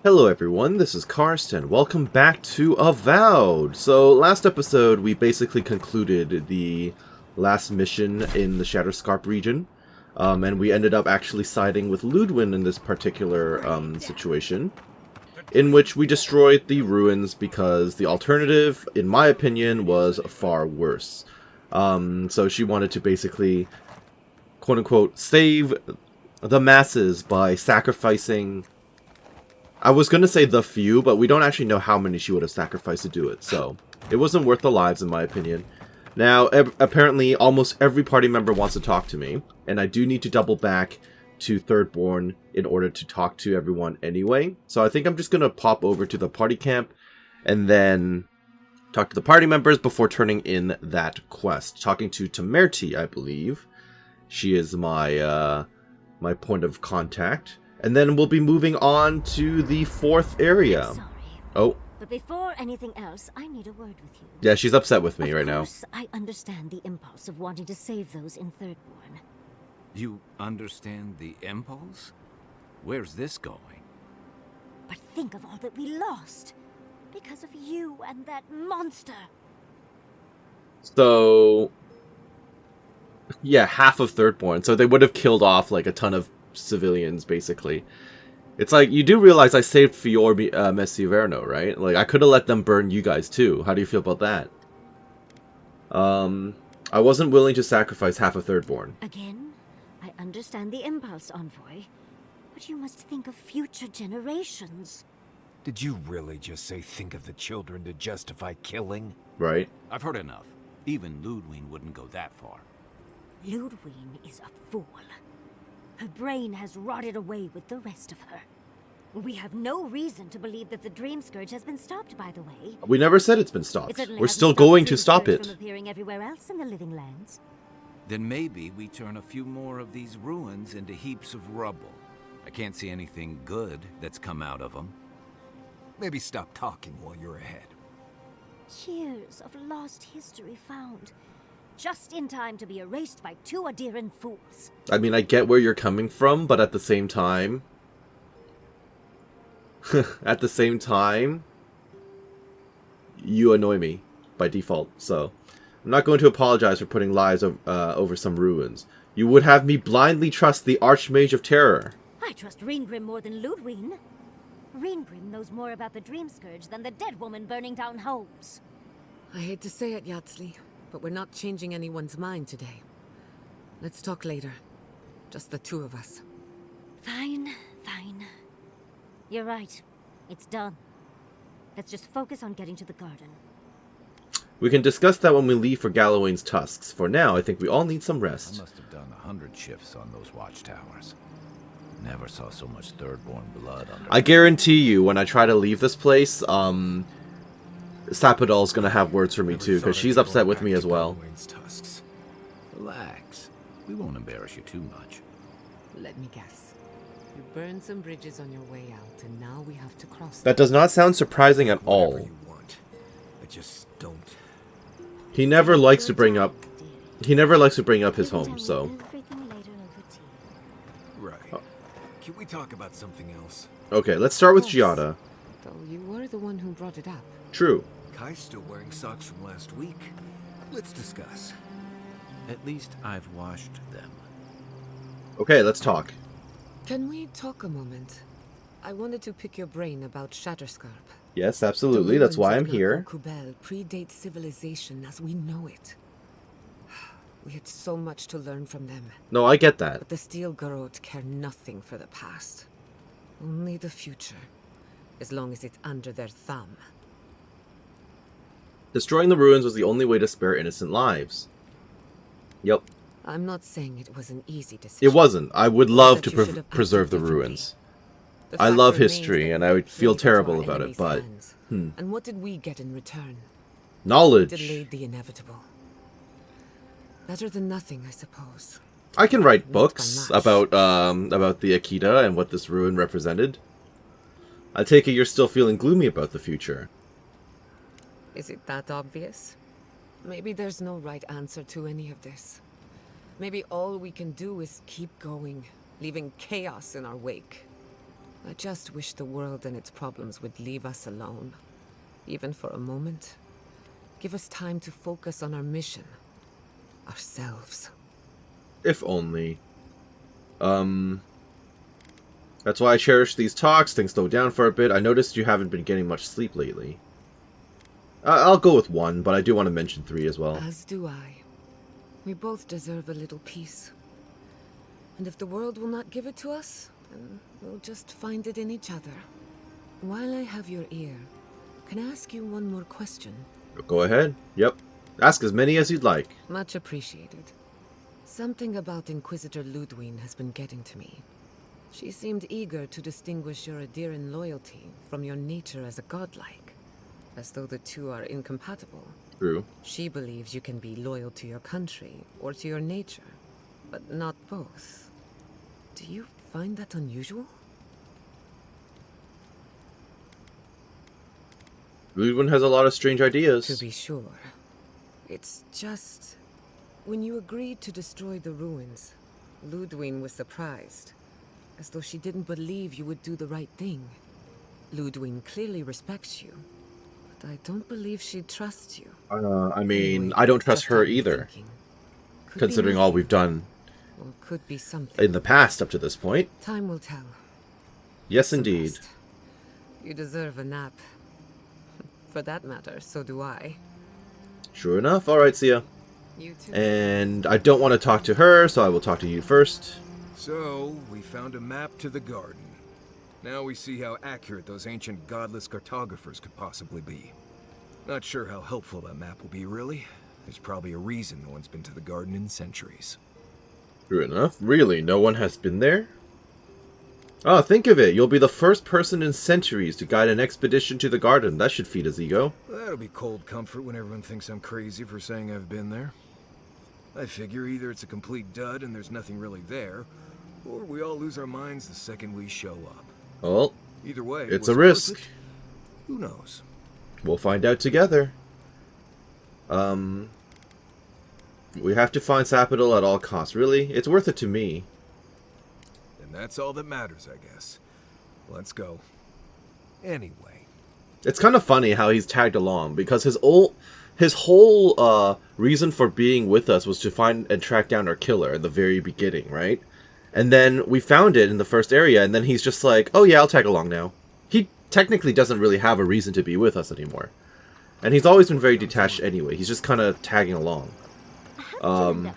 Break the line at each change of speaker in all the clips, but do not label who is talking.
Hello everyone, this is Karsten. Welcome back to Avowed! So, last episode we basically concluded the last mission in the Shatterscarp region. And we ended up actually siding with Ludwin in this particular situation, in which we destroyed the ruins because the alternative, in my opinion, was far worse. So she wanted to basically, quote-unquote, save the masses by sacrificing... I was going to say the few, but we don't actually know how many she would have sacrificed to do it, so it wasn't worth the lives in my opinion. Now, apparently almost every party member wants to talk to me, and I do need to double back to Thirdborn in order to talk to everyone anyway. So I think I'm just going to pop over to the party camp and then talk to the party members before turning in that quest. Talking to Tamerti, I believe. She is my my point of contact. And then we'll be moving on to the fourth area.
Sorry.
Oh.
But before anything else, I need a word with you.
Yeah, she's upset with me right now.
Of course, I understand the impulse of wanting to save those in Thirdborn.
You understand the impulse? Where's this going?
But think of all that we lost. Because of you and that monster.
So... yeah, half of Thirdborn. So they would have killed off like a ton of civilians, basically. It's like, you do realize I saved Fior Messiverno, right? Like, I could have let them burn you guys too. How do you feel about that? I wasn't willing to sacrifice half of Thirdborn.
Again, I understand the impulse, Envoy. But you must think of future generations.
Did you really just say think of the children to justify killing?
Right.
I've heard enough. Even Ludwin wouldn't go that far.
Ludwin is a fool. Her brain has rotted away with the rest of her. We have no reason to believe that the Dream Scourge has been stopped, by the way.
We never said it's been stopped.
It certainly
We're
hasn't
still
stopped
going
the
to
Dream
stop
Scourge
it.
from appearing everywhere else in the Living Lands.
Then maybe we turn a few more of these ruins into heaps of rubble. I can't see anything good that's come out of them.
Maybe stop talking while you're ahead.
Years of lost history found, just in time to be erased by two Adiran fools.
I mean, I get where you're coming from, but at the same time... at the same time... you annoy me by default, so... I'm not going to apologize for putting lies over some ruins. You would have me blindly trust the Archmage of Terror.
I trust Reengrim more than Ludwin. Reengrim knows more about the Dream Scourge than the dead woman burning down homes.
I hate to say it, Yatsley, but we're not changing anyone's mind today. Let's talk later. Just the two of us.
Fine, fine. You're right. It's done. Let's just focus on getting to the garden.
We can discuss that when we leave for Galawain's Tusks. For now, I think we all need some
I
rest.
must have done 100 shifts on those watchtowers. Never saw so much Thirdborn blood under.
I guarantee you, when I try to leave this place, Sapadol's gonna have words for me too, because she's upset with me as well.
Galawain's Tusks.
Relax. We won't embarrass you too much.
Let me guess. You burned some bridges on your way out, and now we have to cross
That does not sound surprising at all.
Whatever you want. I just don't.
He never likes to bring up his home, so.
Everything later over tea.
Right. Can we talk about something else?
Okay, let's start with Giada.
Though you were the one who brought it up.
True.
Kai's still wearing socks from last week. Let's discuss.
At least I've washed them.
Okay, let's talk.
Can we talk a moment? I wanted to pick your brain about Shatterscarp.
Yes, absolutely, that's why I'm here.
Kubel predates civilization as we know it. We had so much to learn from them.
No, I get that.
But the Steel Garrote care nothing for the past. Only the future. As long as it's under their thumb.
Destroying the ruins was the only way to spare innocent lives. Yep.
I'm not saying it was an easy decision.
It wasn't. I would love to
But you should have
preserve
acted
the
differently.
ruins.
The
I
fact
love
remains
history,
that
and
we
I would feel
played into
terrible
our
about it,
enemy's
but...
hands.
hmm.
And what did we get in return?
Knowledge.
Delayed the inevitable. Better than nothing, I suppose.
I can write
Not
books
by much.
about the Akita and what this ruin represented. I take it you're still feeling gloomy about the future.
Is it that obvious? Maybe there's no right answer to any of this. Maybe all we can do is keep going, leaving chaos in our wake. I just wish the world and its problems would leave us alone. Even for a moment. Give us time to focus on our mission. Ourselves.
If only. That's why I cherish these talks. Things slow down for a bit. I noticed you haven't been getting much sleep lately. I'll go with 1, but I do want to mention 3 as well.
As do I. We both deserve a little peace. And if the world will not give it to us, then we'll just find it in each other. While I have your ear, can I ask you one more question?
Go ahead. Yep. Ask as many as you'd like.
Much appreciated. Something about Inquisitor Ludwig has been getting to me. She seemed eager to distinguish your Adiran loyalty from your nature as a godlike, as though the two are incompatible.
True.
She believes you can be loyal to your country or to your nature, but not both. Do you find that unusual?
Ludwig has a lot of strange ideas.
To be sure. It's just... When you agreed to destroy the ruins, Ludwig was surprised, as though she didn't believe you would do the right thing. Ludwig clearly respects you, but I don't believe she trusts you.
I mean,
Anyway,
I don't trust
just
her
got me
either,
thinking. Could be
considering all
nothing,
we've done
or could be something.
in the past up to this point.
Time will tell.
Yes,
Some
indeed.
rest. You deserve a nap. For that matter, so do I.
Sure enough. Alright, see ya.
You too.
And I don't want to talk to her, so I will talk to you first.
So, we found a map to the garden. Now we see how accurate those ancient godless cartographers could possibly be. Not sure how helpful that map will be, really. There's probably a reason no one's been to the garden in centuries.
True enough. Really, no one has been there? Oh, think of it. You'll be the first person in centuries to guide an expedition to the garden. That should feed his ego.
That'll be cold comfort when everyone thinks I'm crazy for saying I've been there. I figure either it's a complete dud and there's nothing really there, or we all lose our minds the second we show up.
Well,
Either way,
it's
was
a
it worth
risk.
it? Who knows?
We'll find out together. We have to find Sapital at all costs. Really? It's worth it to me.
And that's all that matters, I guess. Let's go. Anyway.
It's kind of funny how he's tagged along, because his whole reason for being with us was to find and track down our killer at the very beginning, right? And then we found it in the first area, and then he's just like, oh yeah, I'll tag along now. He technically doesn't really have a reason to be with us anymore. And he's always been very detached anyway. He's just kind of tagging along.
I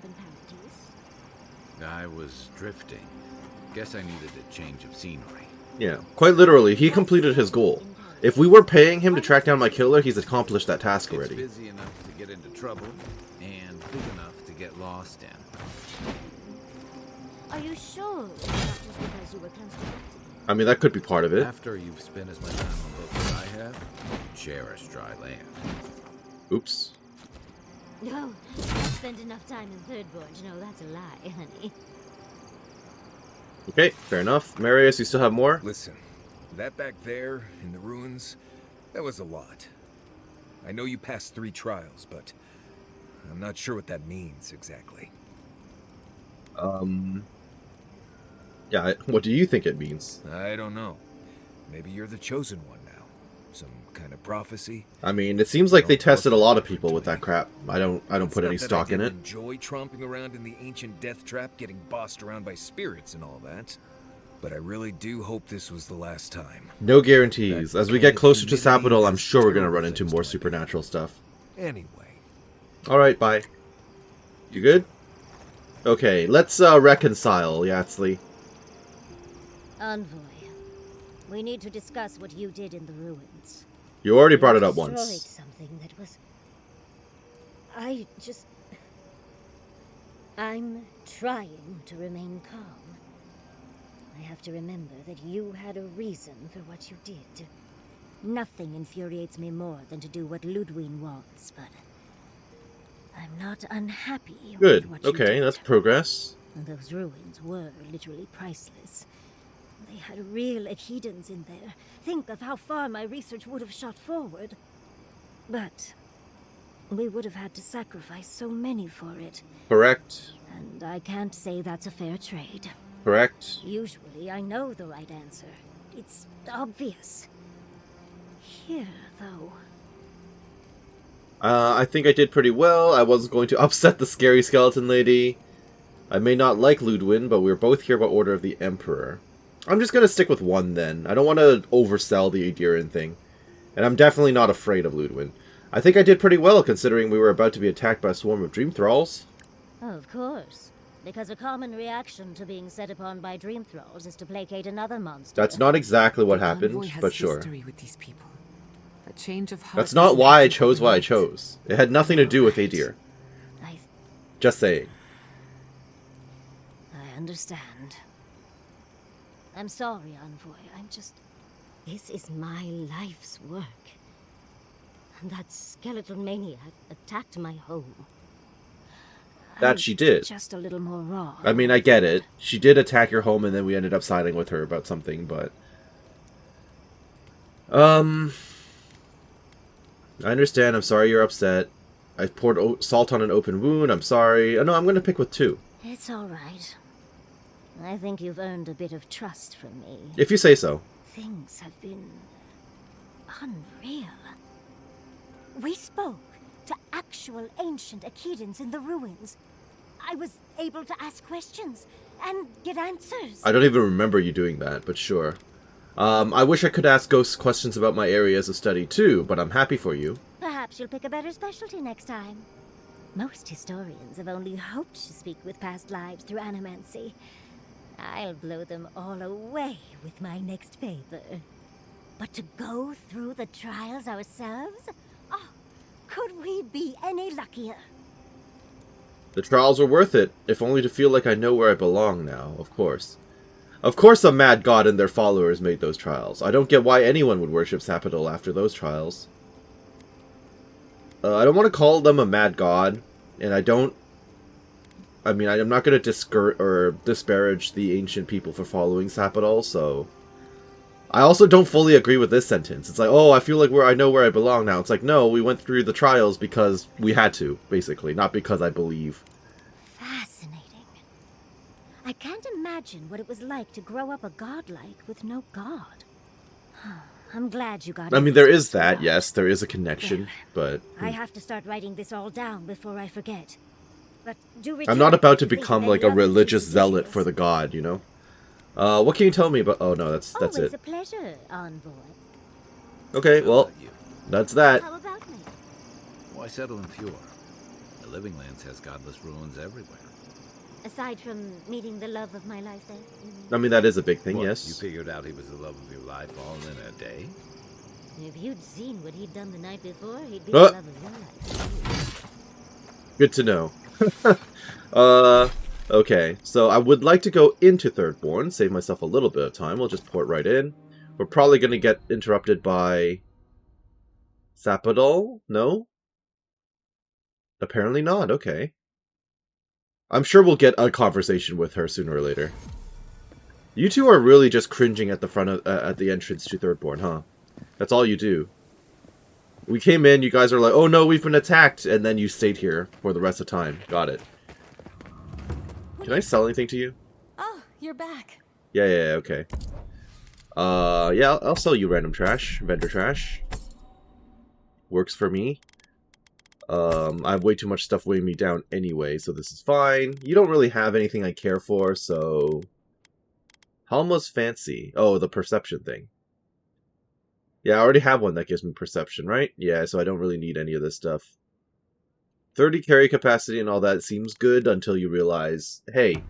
was drifting. Guess I needed a change of scenery.
Yeah, quite literally, he completed his goal. If we were paying him to track down my killer, he's accomplished that task
It's
already.
busy enough to get into trouble, and big enough to get lost in.
Are you sure it's not just because you were close to Betsy?
I mean, that could be part of it.
After you've spent as much time on boats as I have, cherish dry land.
Oops.
No, I've spent enough time in Thirdborn to know that's a lie, honey.
Okay, fair enough. Marius, you still have more?
Listen, that back there, in the ruins, that was a lot. I know you passed 3 trials, but I'm not sure what that means exactly.
Yeah, what do you think it means?
I don't know. Maybe you're the chosen one now. Some kind of prophecy.
I mean, it seems like they tested a lot of people with that crap. I don't put any stock in it.
Enjoy tromping around in the ancient death trap, getting bossed around by spirits and all that. But I really do hope this was the last time.
No guarantees. As we get closer to Sapital, I'm sure we're gonna run into more supernatural stuff.
Anyway.
Alright, bye. You good? Okay, let's reconcile, Yatzli.
Envoy, we need to discuss what you did in the ruins.
You already brought it
You
up
destroyed
once.
something that was... I'm trying to remain calm. I have to remember that you had a reason for what you did. Nothing infuriates me more than to do what Ludwig wants, but I'm not unhappy
Good.
with what you
Okay,
did.
that's progress.
Those ruins were literally priceless. They had real adhedons in there. Think of how far my research would have shot forward. But we would have had to sacrifice so many for it.
Correct.
And I can't say that's a fair trade.
Correct.
Usually I know the right answer. It's obvious. Here, though.
I think I did pretty well. I wasn't going to upset the scary skeleton lady. I may not like Ludwin, but we're both here by order of the Emperor. I'm just going to stick with one then. I don't want to oversell the Adiran thing. And I'm definitely not afraid of Ludwin. I think I did pretty well, considering we were about to be attacked by a swarm of dream thralls.
Of course. Because a common reaction to being set upon by dream thralls is to placate another monster.
That's not exactly what
The
happened,
envoy has
but sure.
history with these people. A change of heart
That's not
doesn't
why I
happen
chose what I
overnight.
chose. It had nothing to do with Adir.
I
Just saying.
understand. I'm sorry, Envoy. This is my life's work. And that skeleton maniac attacked my home.
That
I'm
she did.
Just a little more raw.
I mean, I get it. She did attack your home, and then we ended up siding with her about something, but... I understand. I'm sorry you're upset. I poured salt on an open wound. I'm sorry. Oh, no, I'm going to pick with 2.
It's all right. I think you've earned a bit of trust from me.
If you say so.
Things have been unreal. We spoke to actual ancient Akedans in the ruins. I was able to ask questions and get answers.
I don't even remember you doing that, but sure. I wish I could ask ghosts questions about my areas of study too, but I'm happy for you.
Perhaps you'll pick a better specialty next time. Most historians have only hoped to speak with past lives through animancy. I'll blow them all away with my next paper. But to go through the trials ourselves? Oh, could we be any luckier?
The trials were worth it, if only to feel like I know where I belong now, of course. Of course a mad god and their followers made those trials. I don't get why anyone would worship Sapodol after those trials. I don't want to call them a mad god, and I'm not going to disparage the ancient people for following Sapodol, so... I also don't fully agree with this sentence. It's like, oh, I feel like I know where I belong now. It's like, no, we went through the trials because we had to, basically, not because I believe.
Fascinating. I can't imagine what it was like to grow up a godlike with no god. I'm glad you got
I mean, there is
answers,
that,
God.
yes, there is a connection, but...
I have to start writing this all down before I forget. But do
I'm not
return
about to
if you think
become
of
like
any
a
other
religious
juicy
zealot
details.
for the god, you know? What can you tell me about... Oh, no, that's
Always
it.
a pleasure, Envoy.
Okay,
How
well,
about you?
that's that.
How about me?
Why settle in Fjord? The Living Lands has godless ruins everywhere.
Aside from meeting the love of my life there.
I mean, that is a big thing,
What,
yes.
You figured out he was the love of your life all in a day?
If you'd seen what he'd done the night before, he'd be
Uh.
the love of your life.
Good to know. Okay, so I would like to go into Thirdborn, save myself a little bit of time. We'll just port right in. We're probably going to get interrupted by... Sapodol? No? Apparently not, okay. I'm sure we'll get a conversation with her sooner or later. You two are really just cringing at the front of, at the entrance to Thirdborn, huh? That's all you do. We came in, you guys are like, oh no, we've been attacked, and then you stayed here for the rest of the time. Got it. Can I sell anything to you?
Oh, you're back.
Yeah, okay. Yeah, I'll sell you random trash, vendor trash. Works for me. I have way too much stuff weighing me down anyway, so this is fine. You don't really have anything I care for, so... Halma's fancy. Oh, the perception thing. Yeah, I already have one that gives me perception, right? Yeah, so I don't really need any of this stuff. 30 carry capacity and all that seems good until you realize, hey,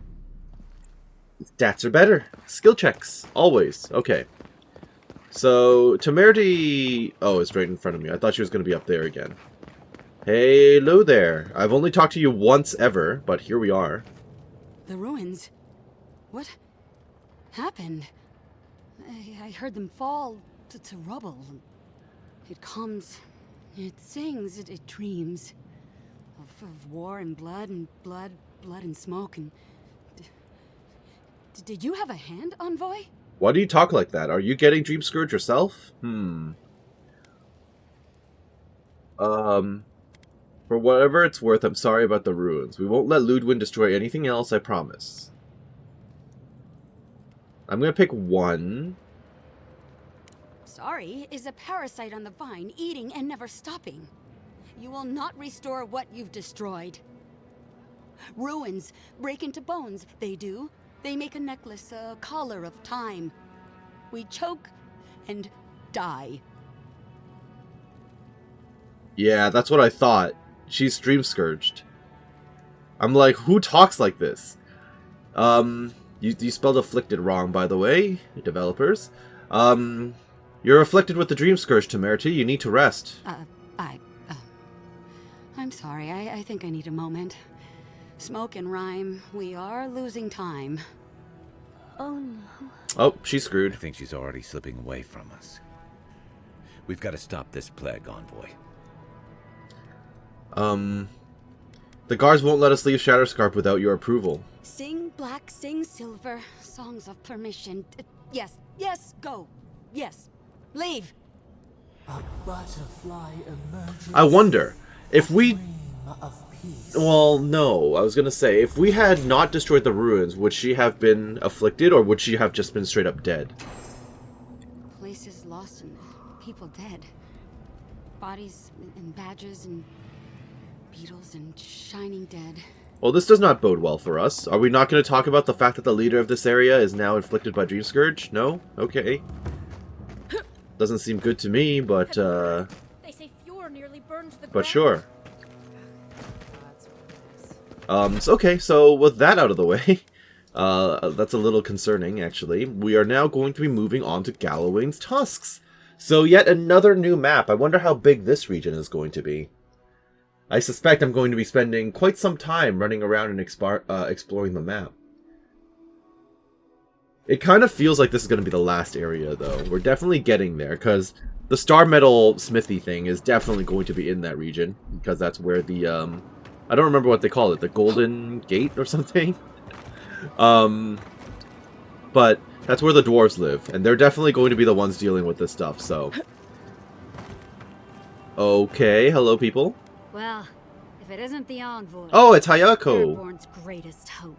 stats are better. Skill checks. Always. Okay. So, Temerity... Oh, it's right in front of me. I thought she was going to be up there again. Hello there. I've only talked to you once ever, but here we are.
The ruins? What happened? I heard them fall to rubble. It comes, it sings, it dreams. Of war and blood and smoke and... Did you have a hand, Envoy?
Why do you talk like that? Are you getting Dream Scourge yourself? For whatever it's worth, I'm sorry about the ruins. We won't let Ludwin destroy anything else, I promise. I'm gonna pick one.
sorry, is a parasite on the vine, eating and never stopping. You will not restore what you've destroyed. Ruins break into bones, they do. They make a necklace, a collar of time. We choke and die.
Yeah, that's what I thought. She's dream scourged. I'm like, who talks like this? You spelled afflicted wrong, by the way, developers. You're afflicted with the dream scourge, Temerity. You need to rest.
I'm sorry, I think I need a moment. Smoke and rhyme, we are losing time.
Oh no.
Oh, she's screwed.
I think she's already slipping away from us. We've got to stop this plague, Envoy.
The guards won't let us leave Shatterscarp without your approval.
Sing black, sing silver, songs of permission. Yes, yes, go. Yes, leave.
A butterfly emerges.
I wonder, if we...
Of peace.
Well, no. I was gonna say, if we had not destroyed the ruins, would she have been afflicted, or would she have just been straight up dead?
Places lost and people dead. Bodies and badges and beetles and shining dead.
Well, this does not bode well for us. Are we not going to talk about the fact that the leader of this area is now inflicted by Dream Scourge? No? Okay. Doesn't seem good to me, but,
They say Fjord nearly burned to the
but
ground.
sure. Okay, so with that out of the way, that's a little concerning, actually. We are now going to be moving on to Galawain's Tusks. So yet another new map. I wonder how big this region is going to be. I suspect I'm going to be spending quite some time running around and exploring the map. It kind of feels like this is going to be the last area, though. We're definitely getting there, because the Star Metal Smithy thing is definitely going to be in that region, because that's where the, I don't remember what they call it, the Golden Gate or something? But that's where the dwarves live, and they're definitely going to be the ones dealing with this stuff, so... Okay, hello people.
Well, if it isn't the Envoy.
Oh, it's Hayako!
Thirdborn's greatest hope.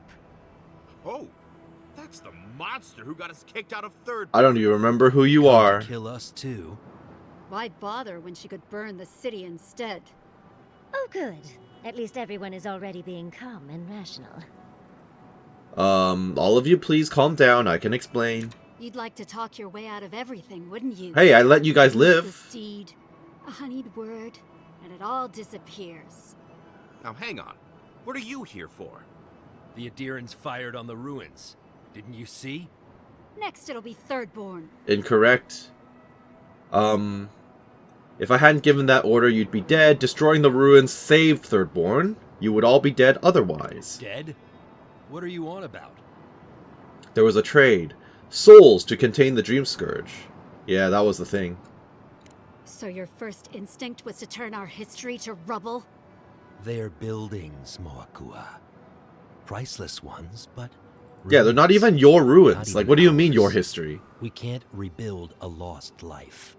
Oh, that's the monster who got us kicked out of Third.
I don't even remember who you are.
Kill us too.
Why bother when she could burn the city instead?
Oh, good. At least everyone is already being calm and rational.
All of you please calm down, I can explain.
You'd like to talk your way out of everything, wouldn't you?
Hey, I let you guys
A
live.
useless deed, a honeyed word, and it all disappears.
Now hang on. What are you here for?
The Adirans fired on the ruins. Didn't you see?
Next it'll be Thirdborn.
Incorrect. If I hadn't given that order, you'd be dead. Destroying the ruins saved Thirdborn. You would all be dead otherwise.
Dead? What are you on about?
There was a trade. Souls to contain the Dream Scourge. Yeah, that was the thing.
So your first instinct was to turn our history to rubble?
They're buildings, Moakua. Priceless ones, but...
Yeah, they're not
ruins.
even your ruins.
Not
Like,
even
what do you mean,
ours.
your history?
We can't rebuild a lost life.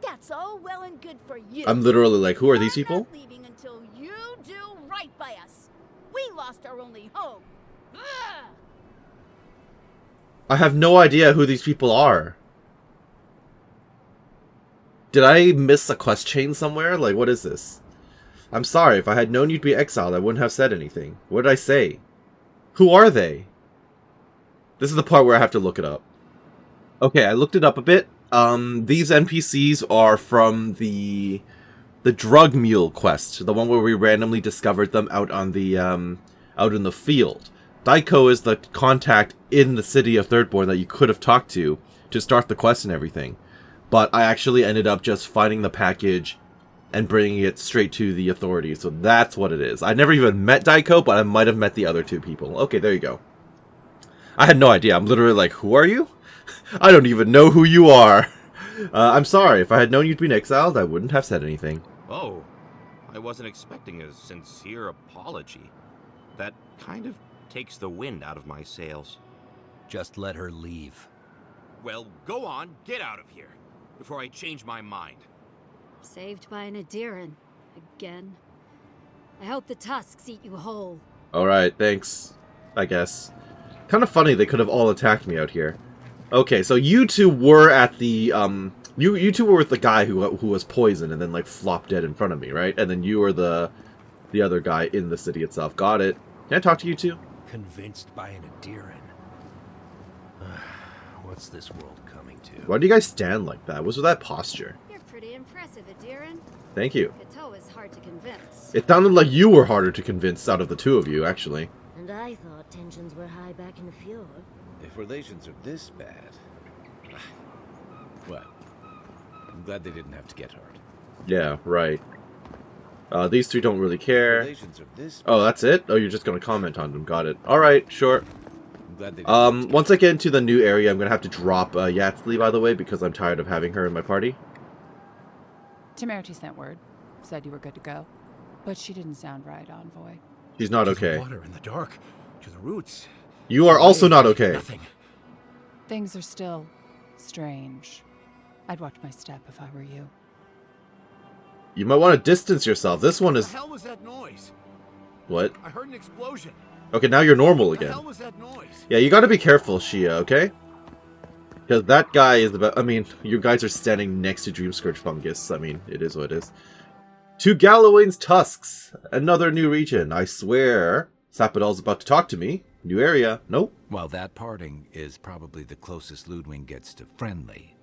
That's all well and good for you.
I'm literally like, who are these
I'm
people?
not leaving until you do right by us. We lost our only home. Ugh!
I have no idea who these people are. Did I miss a quest chain somewhere? Like, what is this? I'm sorry, if I had known you'd be exiled, I wouldn't have said anything. What did I say? Who are they? This is the part where I have to look it up. Okay, I looked it up a bit. These NPCs are from the drug mule quest, the one where we randomly discovered them out on the out in the field. Daiko is the contact in the city of Thirdborn that you could have talked to start the quest and everything. But I actually ended up just finding the package and bringing it straight to the authorities. So that's what it is. I never even met Daiko, but I might have met the other two people. Okay, there you go. I had no idea. I'm literally like, who are you? I don't even know who you are. I'm sorry. If I had known you'd been exiled, I wouldn't have said anything.
Oh, I wasn't expecting a sincere apology. That kind of takes the wind out of my sails.
Just let her leave.
Well, go on, get out of here, before I change my mind.
Saved by an Adiran. Again. I hope the Tusks eat you whole.
Alright, thanks. I guess. Kind of funny they could have all attacked me out here. Okay, so you two were at the You two were with the guy who was poisoned and then like flopped dead in front of me, right? And then you were the other guy in the city itself. Got it. Can I talk to you two?
Convinced by an Adiran. What's this world coming to?
Why do you guys stand like that? What's with that posture?
You're pretty impressive, Adiran.
Thank you.
Kato is hard to convince.
It sounded like you were harder to convince out of the two of you, actually.
And I thought tensions were high back in the fjord.
If relations are this bad... Well, I'm glad they didn't have to get hurt.
Yeah, right. These three don't really care.
Relations are this bad.
Oh, that's it? Oh, you're just gonna comment on them. Got it. Alright, sure.
I'm glad they didn't
Once I get into the new area, I'm gonna have to drop Yatsli, by the way, because I'm tired of having her in my party.
Temerity sent word. Said you were good to go. But she didn't sound right, Envoy.
She's not
To
okay.
the water in the dark, to the roots.
You are also not okay.
Nothing.
Things are still strange. I'd watch my step if I were you.
You might want to distance yourself. This one
What
is...
the hell was that noise?
What?
I heard an explosion.
Okay, now you're normal
What the
again.
hell was that noise?
Yeah, you gotta be careful, Shia, okay? Because that guy is about... I mean, you guys are standing next to Dreamscourge fungus. I mean, it is what it is. To Galawain's Tusks. Another new region. I swear. Sapodal's about to talk to me. New area. Nope.
While that parting is probably the closest Ludwig gets to friendly,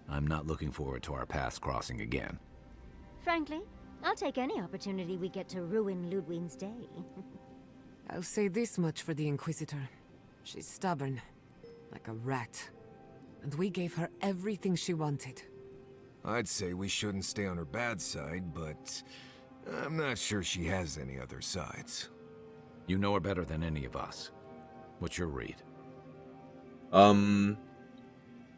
I'm not looking forward to our paths crossing again.
Frankly, I'll take any opportunity we get to ruin Ludwig's day.
I'll say this much for the Inquisitor. She's stubborn, like a rat. And we gave her everything she wanted.
I'd say we shouldn't stay on her bad side, but I'm not sure she has any other sides.
You know her better than any of us. What's your read?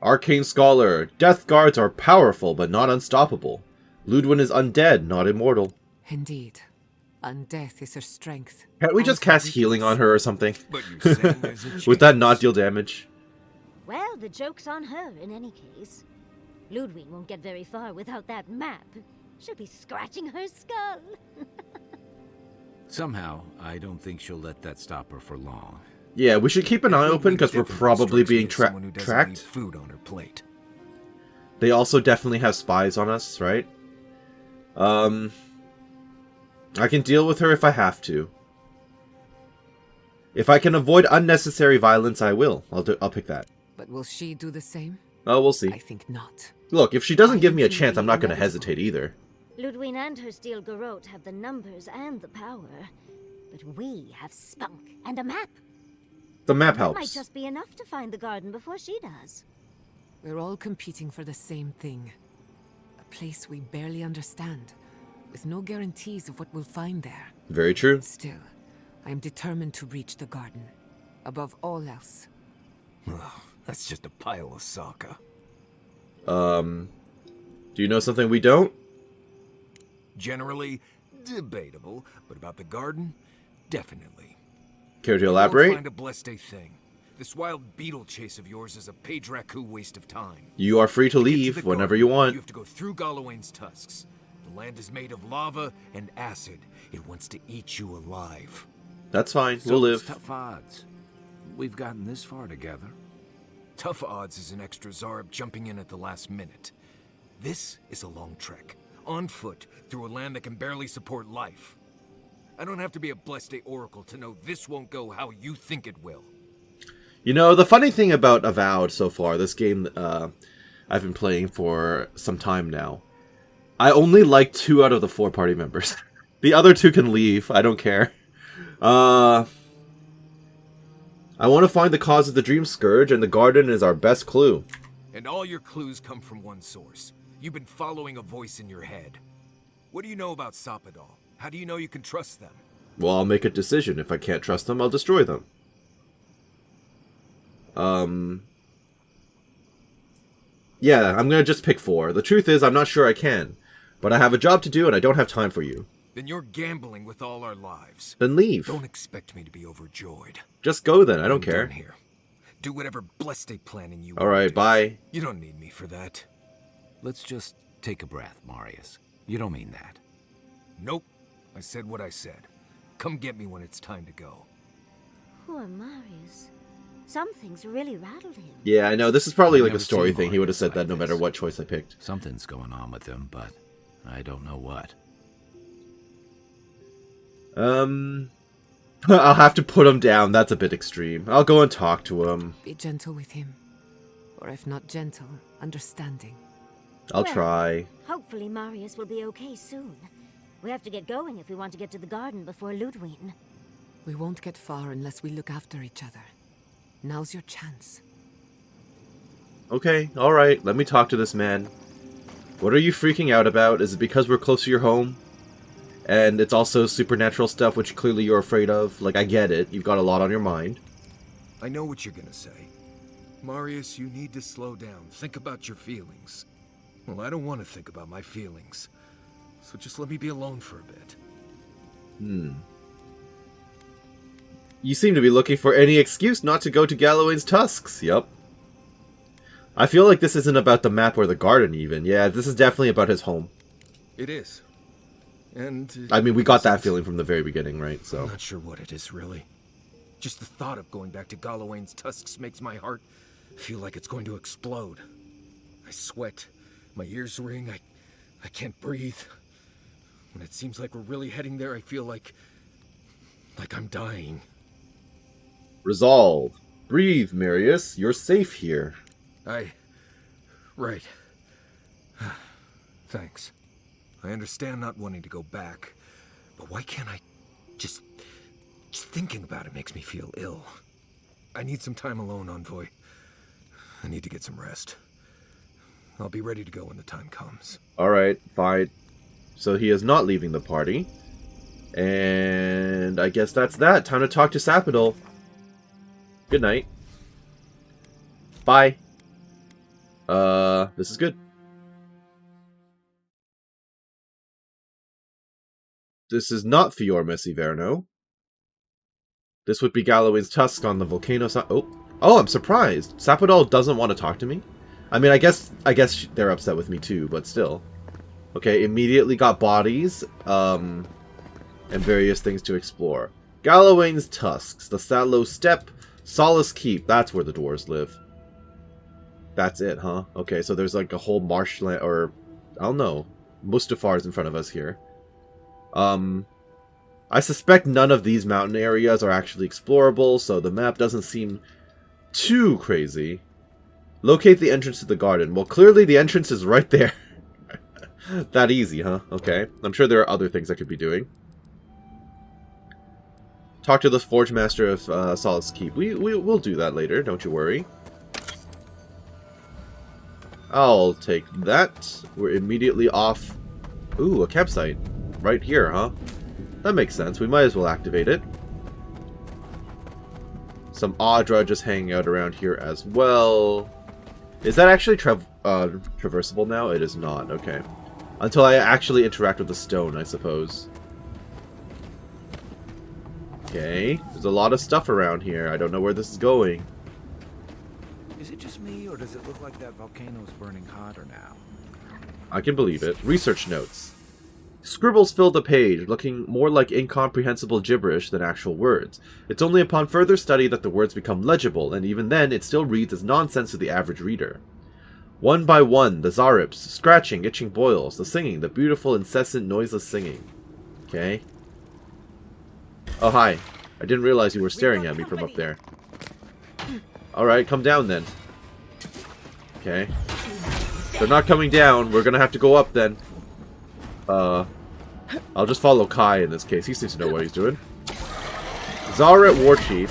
Arcane Scholar. Death Guards are powerful, but not unstoppable. Ludwig is undead, not immortal.
Indeed. Undeath is her strength.
Can't we just cast healing on her or something?
But you're saying there's a chance.
Would that not deal damage?
Well, the joke's on her in any case. Ludwig won't get very far without that map. She'll be scratching her skull.
Somehow, I don't think she'll let that stop her for long.
Yeah, we should keep an eye open because we're
Definitely
probably
strikes me
being
as someone who doesn't
tracked.
leave food on her plate.
They also definitely have spies on us, right? I can deal with her if I have to. If I can avoid unnecessary violence, I will. I'll pick that.
But will she do the same?
Oh, we'll see.
I think not.
Look, if she doesn't give me a chance, I'm not going to hesitate either.
Ludwig and her steel garrote have the numbers and the power. But we have spunk and a map.
The map
That might
helps.
just be enough to find the garden before she does.
We're all competing for the same thing. A place we barely understand, with no guarantees of what we'll find there.
Very true.
Still, I am determined to reach the garden. Above all else.
That's just a pile of Sokka.
Do you know something we don't?
Generally, debatable, but about the garden, definitely.
Care to
You won't
elaborate?
find a blessed thing. This wild beetle chase of yours is a page raku waste of time.
You are free to
To get
leave
the
whenever
garden,
you want.
You have to go through Galawain's tusks. The land is made of lava and acid. It wants to eat you alive.
That's fine.
So
We'll
it's
live.
tough odds. We've gotten this far together.
Tough odds is an extra Zarb jumping in at the last minute. This is a long trek, on foot, through a land that can barely support life. I don't have to be a Blessed Oracle to know this won't go how you think it will.
You know, the funny thing about Avowed so far, this game I've been playing for some time now, I only like 2 out of the 4 party members. The other 2 can leave. I don't care. I want to find the cause of the Dream Scourge, and the garden is our best clue.
And all your clues come from one source. You've been following a voice in your head. What do you know about Sapodal? How do you know you can trust them?
Well, I'll make a decision. If I can't trust them, I'll destroy them. Yeah, I'm gonna just pick 4. The truth is, I'm not sure I can. But I have a job to do, and I don't have time for you.
Then you're gambling with all our lives.
Then leave.
Don't expect me to be overjoyed.
Just go then, I don't
I'm
care.
done here. Do whatever Blessed planning you
Alright,
want.
bye.
You don't need me for that.
Let's just take a breath, Marius. You don't mean that.
Nope. I said what I said. Come get me when it's time to go.
Poor Marius. Some things really rattled him.
Yeah, I know. This is probably
I've
like a
never
story
seen
thing. He would have
Marius
said that
like
no matter
this.
what choice I picked.
Something's going on with him, but I don't know what.
I'll have to put him down. That's a bit extreme. I'll go and talk to him.
Be gentle with him. Or if not gentle, understanding.
I'll
Well,
try.
Hopefully Marius will be okay soon. We have to get going if we want to get to the garden before Ludwig.
We won't get far unless we look after each other. Now's your chance.
Okay, alright. Let me talk to this man. What are you freaking out about? Is it because we're close to your home? And it's also supernatural stuff, which clearly you're afraid of. Like, I get it. You've got a lot on your mind.
I know what you're gonna say. Marius, you need to slow down. Think about your feelings. Well, I don't want to think about my feelings. So just let me be alone for a bit.
You seem to be looking for any excuse not to go to Galawain's Tusks. Yup. I feel like this isn't about the map or the garden, even. Yeah, this is definitely about his home.
It is. And...
I mean, we got that feeling from the very beginning, right? So
I'm not sure what it is, really. Just the thought of going back to Galawain's Tusks makes my heart feel like it's going to explode. I sweat. My ears ring. I can't breathe. When it seems like we're really heading there, I feel like I'm dying.
Resolve. Breathe, Marius. You're safe here.
Right. Thanks. I understand not wanting to go back, but why can't I just thinking about it makes me feel ill. I need some time alone, Envoy. I need to get some rest. I'll be ready to go when the time comes.
Alright, fine. So he is not leaving the party. And I guess that's that. Time to talk to Sapidol. Good night. Bye. This is good. This is not Fiormus Iverno. This would be Galawain's Tusk on the volcano side. Oh, I'm surprised. Sapidol doesn't want to talk to me. I mean, I guess they're upset with me too, but still. Okay, immediately got bodies, and various things to explore. Galawain's Tusks, the Sallow Steppe, Solace Keep. That's where the dwarves live. That's it, huh? Okay, so there's like a whole marshland, or I don't know. Mustafar's in front of us here. I suspect none of these mountain areas are actually explorable, so the map doesn't seem too crazy. Locate the entrance to the garden. Well, clearly the entrance is right there. That easy, huh? Okay. I'm sure there are other things I could be doing. Talk to the Forge Master of Solace Keep. We'll do that later, don't you worry. I'll take that. We're immediately off. Ooh, a campsite. Right here, huh? That makes sense. We might as well activate it. Some Audra just hanging out around here as well. Is that actually traversable now? It is not. Okay. Until I actually interact with the stone, I suppose. Okay. There's a lot of stuff around here. I don't know where this is going.
Is it just me, or does it look like that volcano's burning hotter now?
I can believe it. Research notes. Scribbles fill the page, looking more like incomprehensible gibberish than actual words. It's only upon further study that the words become legible, and even then it still reads as nonsense to the average reader. One by one, the Zarips, scratching, itching boils, the singing, the beautiful, incessant, noiseless singing. Okay. Oh, hi. I didn't realize you were staring at me from up there. Alright, come down then. Okay. They're not coming down. We're gonna have to go up then. I'll just follow Kai in this case. He seems to know what he's doing. Zaret Warchief.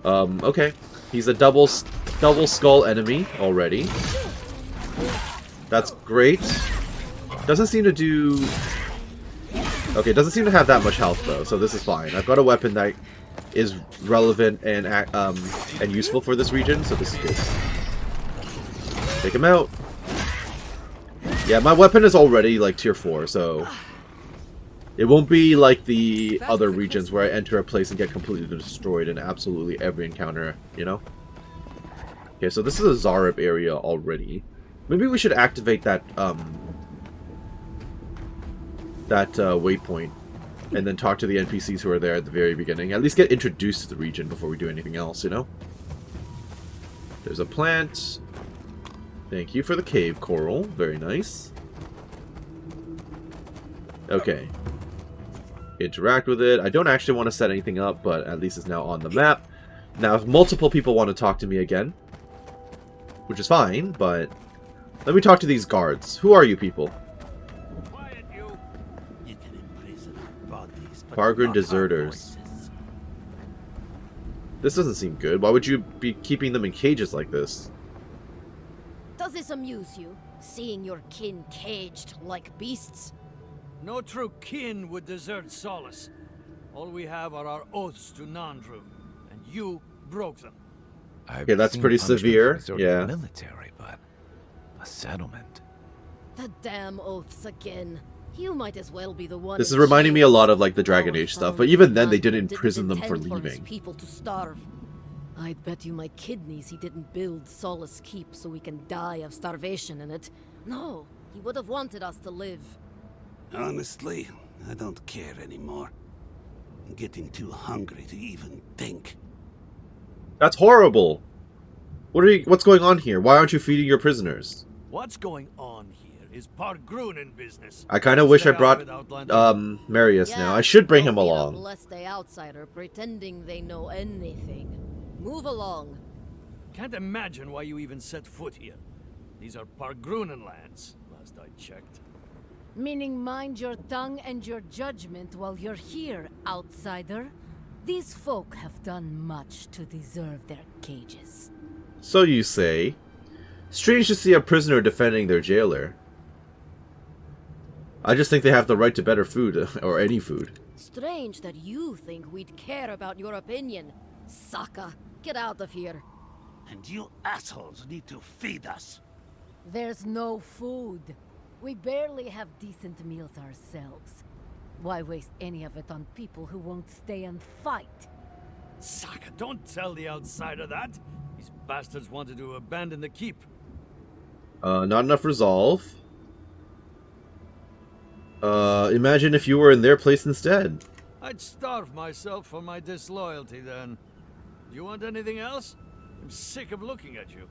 Okay. He's a double skull enemy already. That's great. Doesn't seem to do... Okay, doesn't seem to have that much health though, so this is fine. I've got a weapon that is relevant and useful for this region, so this is good. Take him out. Yeah, my weapon is already like tier 4, so it won't be like the other regions where I enter a place and get completely destroyed in absolutely every encounter, you know? Okay, so this is a Zarib area already. Maybe we should activate that waypoint. and then talk to the NPCs who are there at the very beginning. At least get introduced to the region before we do anything else, you know? There's a plant. Thank you for the cave coral. Very nice. Okay. Interact with it. I don't actually want to set anything up, but at least it's now on the map. Now, if multiple people want to talk to me again, which is fine, but let me talk to these guards. Who are you people?
Quiet, you. You can imprison our bodies, but
Fargrin
not our
deserters.
voices.
This doesn't seem good. Why would you be keeping them in cages like this?
Does this amuse you, seeing your kin caged like beasts?
No true kin would desert Solace. All we have are our oaths to Nandru, and you broke them.
Okay, that's pretty severe. Yeah.
Military, but a settlement.
The damn oaths again. You might as well be the one.
This is
in
reminding me a
chains.
lot of like the Dragon
Our
Age stuff,
found
but even then they
commander
didn't imprison them for
intend his
leaving.
people to starve. I'd bet you my kidneys he didn't build Solace Keep so we can die of starvation in it. No, he would have wanted us to live.
Honestly, I don't care anymore. I'm getting too hungry to even think.
That's horrible. What's going on here? Why aren't you feeding your prisoners?
What's going on here is Pargrunen business.
I kind of wish I
Stay out
brought
of it, Outlander.
Marius
Yeah,
now. I should bring
don't
him
be a
along.
blessed outsider pretending they know anything. Move along.
Can't imagine why you even set foot here. These are Pargrunen lands, last I checked.
Meaning mind your tongue and your judgment while you're here, outsider. These folk have done much to deserve their cages.
So you say. Strange to see a prisoner defending their jailer. I just think they have the right to better food, or any food.
Strange that you think we'd care about your opinion. Saka, get out of here.
And you assholes need to feed us.
There's no food. We barely have decent meals ourselves. Why waste any of it on people who won't stay and fight?
Saka, don't tell the outsider that. These bastards wanted to abandon the keep.
Not enough resolve. Imagine if you were in their place instead.
I'd starve myself for my disloyalty then. Do you want anything else? I'm sick of looking at you.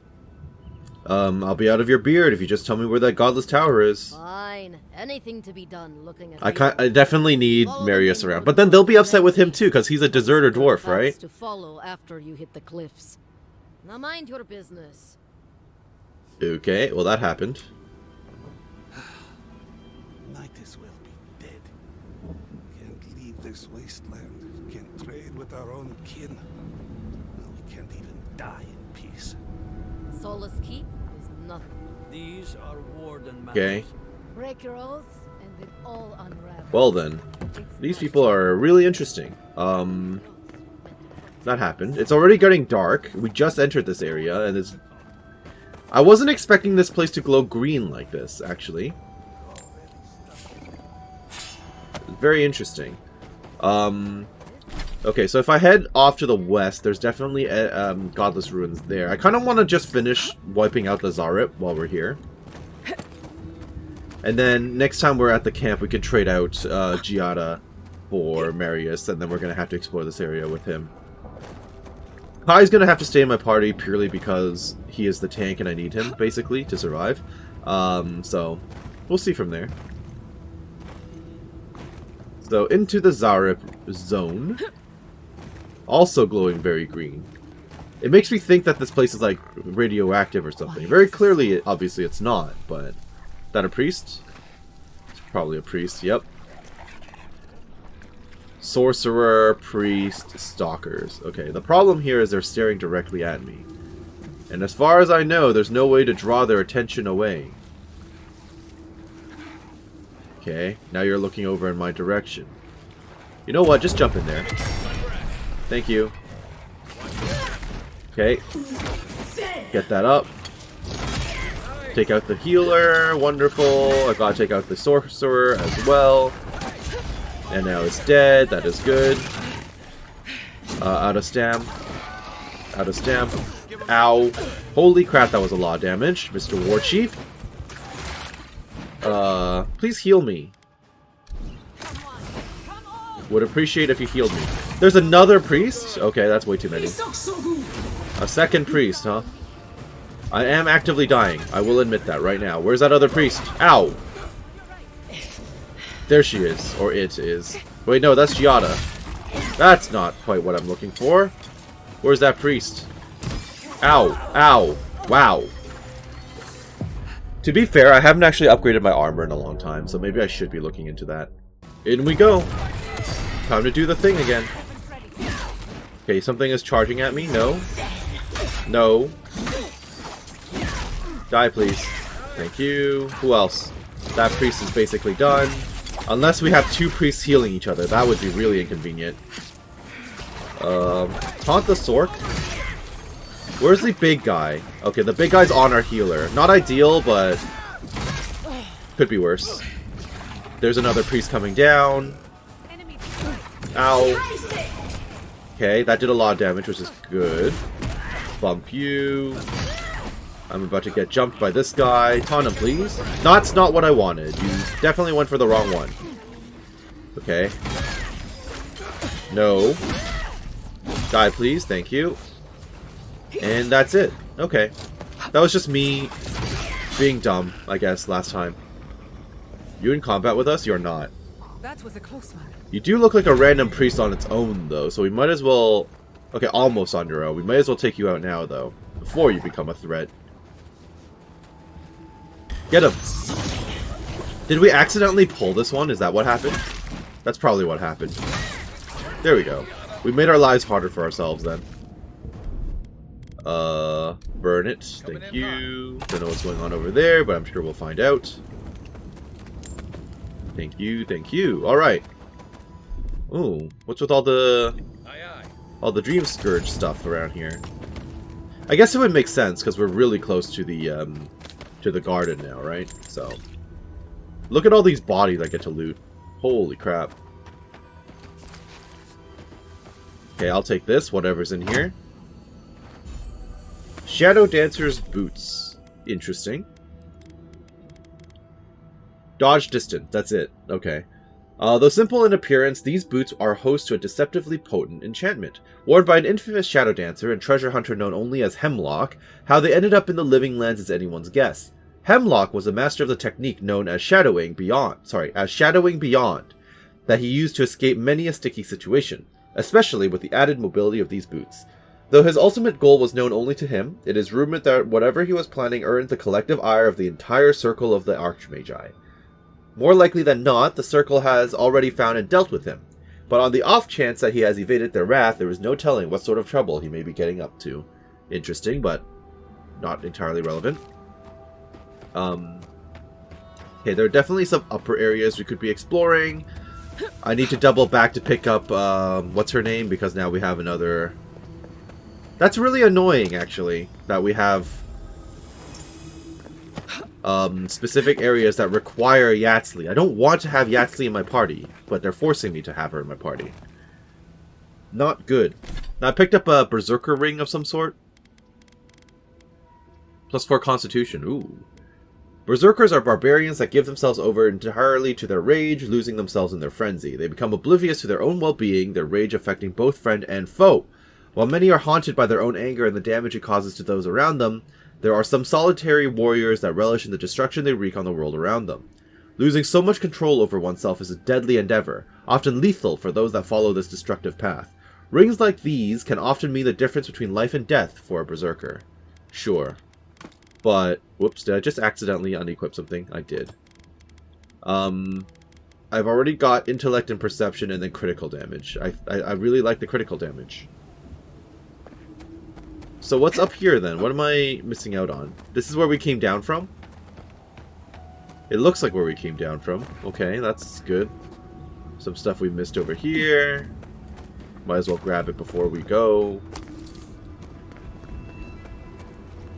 I'll be out of your beard if you just tell me where that godless tower is.
Fine. Anything to be done looking at
I definitely need Marius around. But then they'll be upset with him too, because he's a deserter dwarf, right?
to follow after you hit the cliffs. Now mind your business.
Okay, well that happened.
Might as well be dead. Can't leave this wasteland. Can't trade with our own kin. No, we can't even die in peace.
Solace Keep is nothing.
These are warden matters.
Okay.
Break your oaths, and it all unravels.
Well then, these people are really interesting. That happened. It's already getting dark. We just entered this area, and it's... I wasn't expecting this place to glow green like this, actually. Very interesting. Okay, so if I head off to the west, there's definitely godless ruins there. I kind of want to just finish wiping out the Zarep while we're here. And then next time we're at the camp, we can trade out Giada for Marius, and then we're going to have to explore this area with him. Kai's going to have to stay in my party purely because he is the tank and I need him, basically, to survive. So, we'll see from there. So, into the Zarep zone. Also glowing very green. It makes me think that this place is, like, radioactive or something. Very clearly, obviously, it's not, but... Is that a priest? It's probably a priest, yep. Sorcerer, priest, stalkers. Okay, the problem here is they're staring directly at me. And as far as I know, there's no way to draw their attention away. Okay, now you're looking over in my direction. You know what? Just jump in there. Thank you. Okay. Get that up. Take out the healer. Wonderful. I gotta take out the sorcerer as well. And now it's dead. That is good. Out of stam. Out of stam. Ow. Holy crap, that was a lot of damage. Mr. Warchief. Please heal me. Would appreciate if you healed me. There's another priest? Okay, that's way too many. A second priest, huh? I am actively dying. I will admit that right now. Where's that other priest? Ow! There she is. Or it is. Wait, no, that's Giada. That's not quite what I'm looking for. Where's that priest? Ow. Ow. Wow. To be fair, I haven't actually upgraded my armor in a long time, so maybe I should be looking into that. In we go. Time to do the thing again. Okay, something is charging at me. No. No. Die, please. Thank you. Who else? That priest is basically done. Unless we have two priests healing each other. That would be really inconvenient. Taunt the Sork. Where's the big guy? Okay, the big guy's on our healer. Not ideal, but could be worse. There's another priest coming down. Ow. Okay, that did a lot of damage, which is good. Bump you. I'm about to get jumped by this guy. Taunt him, please. That's not what I wanted. You definitely went for the wrong one. Okay. No. Die, please. Thank you. And that's it. Okay. That was just me being dumb, I guess, last time. You in combat with us? You're not.
That was a close one.
You do look like a random priest on its own, though, so we might as well... Okay, almost on your own. We might as well take you out now, though, before you become a threat. Get him! Did we accidentally pull this one? Is that what happened? That's probably what happened. There we go. We made our lives harder for ourselves, then. Burn it. Thank you. Don't know what's going on over there, but I'm sure we'll find out. Thank you, thank you. Alright. Ooh, what's with all the Dream Scourge stuff around here? I guess it would make sense, because we're really close to the garden now, right? So, look at all these bodies I get to loot. Holy crap. Okay, I'll take this, whatever's in here. Shadow Dancer's Boots. Interesting. Dodge distant. That's it. Okay. Though simple in appearance, these boots are host to a deceptively potent enchantment. Worn by an infamous shadow dancer and treasure hunter known only as Hemlock, how they ended up in the Living Lands is anyone's guess. Hemlock was a master of the technique known as Shadowing Beyond, that he used to escape many a sticky situation, especially with the added mobility of these boots. Though his ultimate goal was known only to him, it is rumored that whatever he was planning earned the collective ire of the entire circle of the Archmagi. More likely than not, the circle has already found and dealt with him, but on the off chance that he has evaded their wrath, there is no telling what sort of trouble he may be getting up to. Interesting, but not entirely relevant. Okay, there are definitely some upper areas we could be exploring. I need to double back to pick up, what's her name, because now we have another... That's really annoying, actually, that we have specific areas that require Yatsli. I don't want to have Yatsli in my party, but they're forcing me to have her in my party. Not good. Now, I picked up a Berserker ring of some sort. +4 Constitution. Ooh. Berserkers are barbarians that give themselves over entirely to their rage, losing themselves in their frenzy. They become oblivious to their own well-being, their rage affecting both friend and foe. While many are haunted by their own anger and the damage it causes to those around them, there are some solitary warriors that relish in the destruction they wreak on the world around them. Losing so much control over oneself is a deadly endeavor, often lethal for those that follow this destructive path. Rings like these can often mean the difference between life and death for a berserker. Sure. But, whoops, did I just accidentally unequip something? I did. I've already got intellect and perception and then critical damage. I really like the critical damage. So what's up here then? What am I missing out on? This is where we came down from? It looks like where we came down from. Okay, that's good. Some stuff we missed over here. Might as well grab it before we go.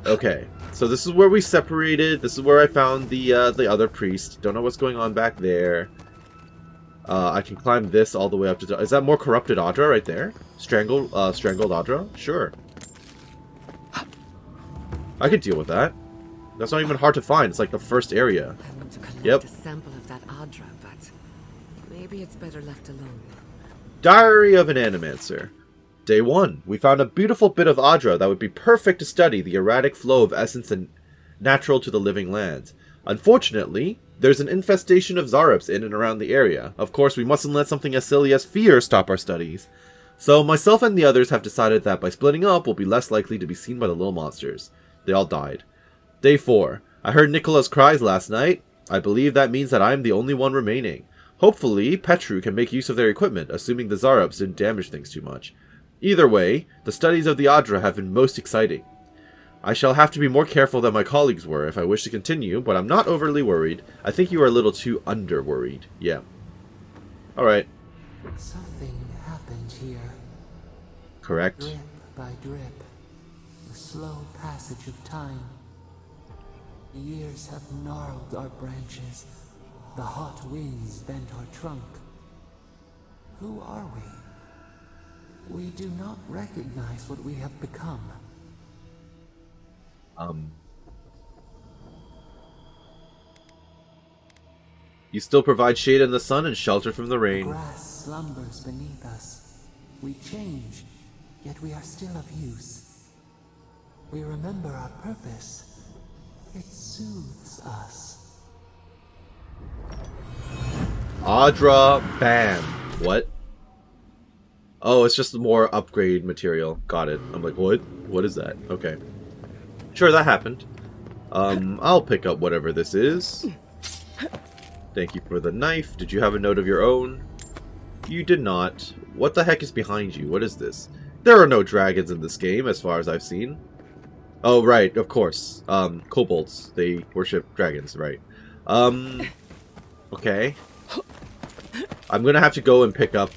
Okay, so this is where we separated. This is where I found the other priest. Don't know what's going on back there. I can climb this all the way up to... Is that more corrupted Audra right there? Strangled Audra? Sure. I could deal with that. That's not even hard to find. It's like the first area.
I want to collect
Yep.
a sample of that Audra, but maybe it's better left alone.
Diary of an Animancer. Day 1. We found a beautiful bit of Adra that would be perfect to study the erratic flow of essence and natural to the living lands. Unfortunately, there's an infestation of Zarups in and around the area. Of course, we mustn't let something as silly as fear stop our studies. So myself and the others have decided that by splitting up, we'll be less likely to be seen by the little monsters. They all died. Day 4. I heard Nicola's cries last night. I believe that means that I'm the only one remaining. Hopefully, Petru can make use of their equipment, assuming the Zarups didn't damage things too much. Either way, the studies of the Adra have been most exciting. I shall have to be more careful than my colleagues were if I wish to continue, but I'm not overly worried. I think you are a little too under-worried. Yeah. Alright.
Something happened here.
Correct.
Drip by drip. The slow passage of time. The years have gnarled our branches. The hot winds bent our trunk. Who are we? We do not recognize what we have become.
You still provide shade in the sun and shelter from the rain.
The grass slumbers beneath us. We change, yet we are still of use. We remember our purpose. It soothes us.
Adra Bam. What? Oh, it's just more upgrade material. Got it. I'm like, what? What is that? Okay. Sure, that happened. I'll pick up whatever this is. Thank you for the knife. Did you have a note of your own? You did not. What the heck is behind you? What is this? There are no dragons in this game, as far as I've seen. Oh, right, of course. Kobolds. They worship dragons, right. Okay. I'm gonna have to go and pick up,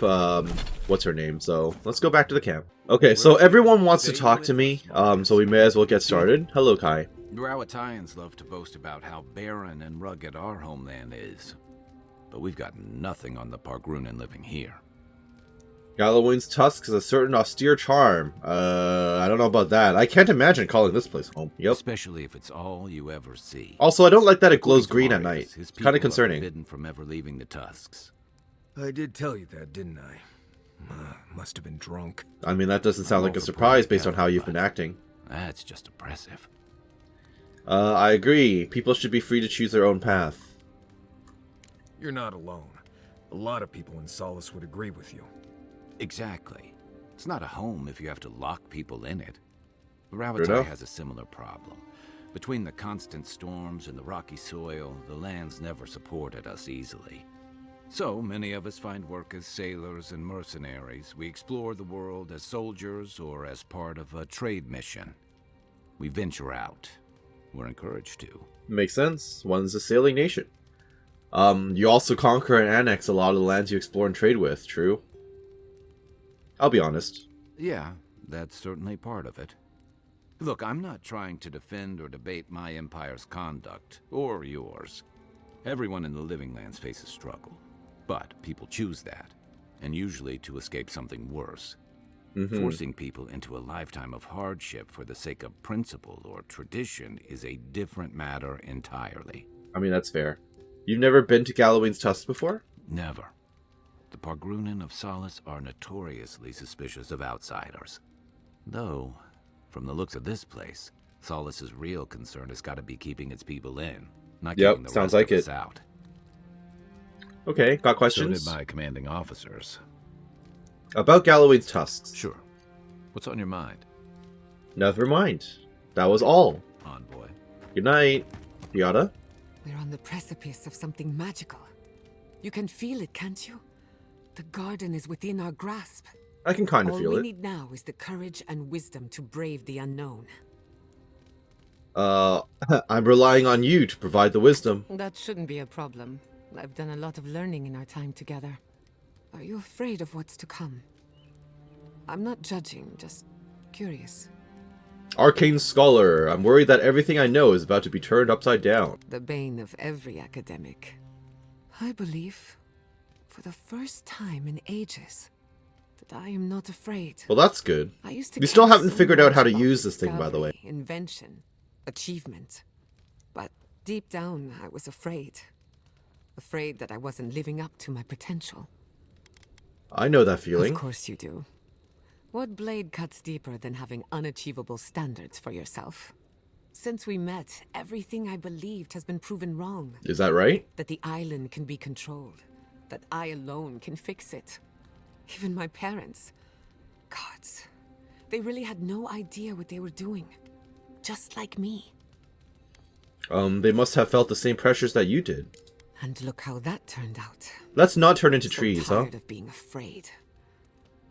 what's her name, so let's go back to the camp. Okay, so everyone wants to talk to me, so we may as well get started. Hello, Kai.
Rawatayans love to boast about how barren and rugged our homeland is. But we've got nothing on the Pargrunan living here.
Galawain's Tusks has a certain austere charm. I don't know about that. I can't imagine calling this place home. Yep.
Especially if it's all you ever see.
Also, I don't like that it glows green at night. It's kind of concerning.
Forbidden from ever leaving the Tusks.
I did tell you that, didn't I? Must have been drunk.
I mean, that doesn't sound like a surprise based on how you've been acting.
That's just oppressive.
I agree. People should be free to choose their own path.
You're not alone. A lot of people in Solace would agree with you.
Exactly. It's not a home if you have to lock people in it. Rawatai has a similar problem. Between the constant storms and the rocky soil, the lands never supported us easily. So many of us find work as sailors and mercenaries. We explore the world as soldiers or as part of a trade mission. We venture out. We're encouraged to.
Makes sense. One's a sailing nation. You also conquer and annex a lot of the lands you explore and trade with, true? I'll be honest.
Yeah, that's certainly part of it. Look, I'm not trying to defend or debate my empire's conduct, or yours. Everyone in the Living Lands faces struggle. But people choose that, and usually to escape something worse. Forcing people into a lifetime of hardship for the sake of principle or tradition is a different matter entirely.
I mean, that's fair. You've never been to Galawain's Tusks before?
Never. The Pargrunan of Solace are notoriously suspicious of outsiders. Though, from the looks of this place, Solace's real concern has got to be keeping its people in, not keeping the
sounds
rest
like
of
it.
us out.
Okay, got questions?
So did my commanding officers.
About Galawain's Tusks.
Sure. What's on your mind?
Never mind. That was all.
Envoy.
Good night, Yada.
We're on the precipice of something magical. You can feel it, can't you? The garden is within our grasp.
I can kind of feel it.
All we need now is the courage and wisdom to brave the unknown.
I'm relying on you to provide the wisdom.
That shouldn't be a problem. I've done a lot of learning in our time together. Are you afraid of what's to come? I'm not judging, just curious.
Arcane Scholar. I'm worried that everything I know is about to be turned upside down.
The bane of every academic. I believe, for the first time in ages, that I am not afraid.
Well, that's good.
I used to
you still
care
haven't
so
figured out how to
much
use
about
this thing, by the way.
discovery, invention, achievement. But deep down, I was afraid. Afraid that I wasn't living up to my potential.
I know that feeling.
Of course you do. What blade cuts deeper than having unachievable standards for yourself? Since we met, everything I believed has been proven wrong.
Is that right?
That the island can be controlled. That I alone can fix it. Even my parents. Gods. They really had no idea what they were doing. Just like me.
They must have felt the same pressures that you did.
And look how that turned out.
Let's not turn into
So
trees, huh?
tired of being afraid.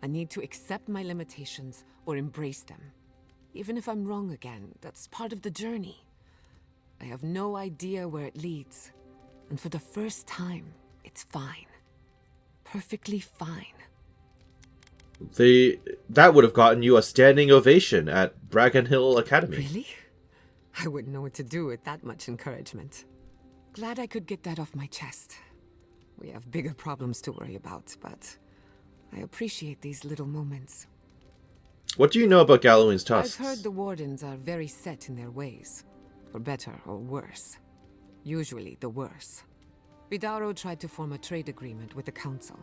I need to accept my limitations or embrace them. Even if I'm wrong again, that's part of the journey. I have no idea where it leads. And for the first time, it's fine. Perfectly fine.
That would have gotten you a standing ovation at Bracken Hill Academy.
Really? I wouldn't know what to do with that much encouragement. Glad I could get that off my chest. We have bigger problems to worry about, but I appreciate these little moments.
What do you know about Galawain's tusks?
I've heard the Wardens are very set in their ways. For better or worse. Usually the worse. Vidaro tried to form a trade agreement with the Council.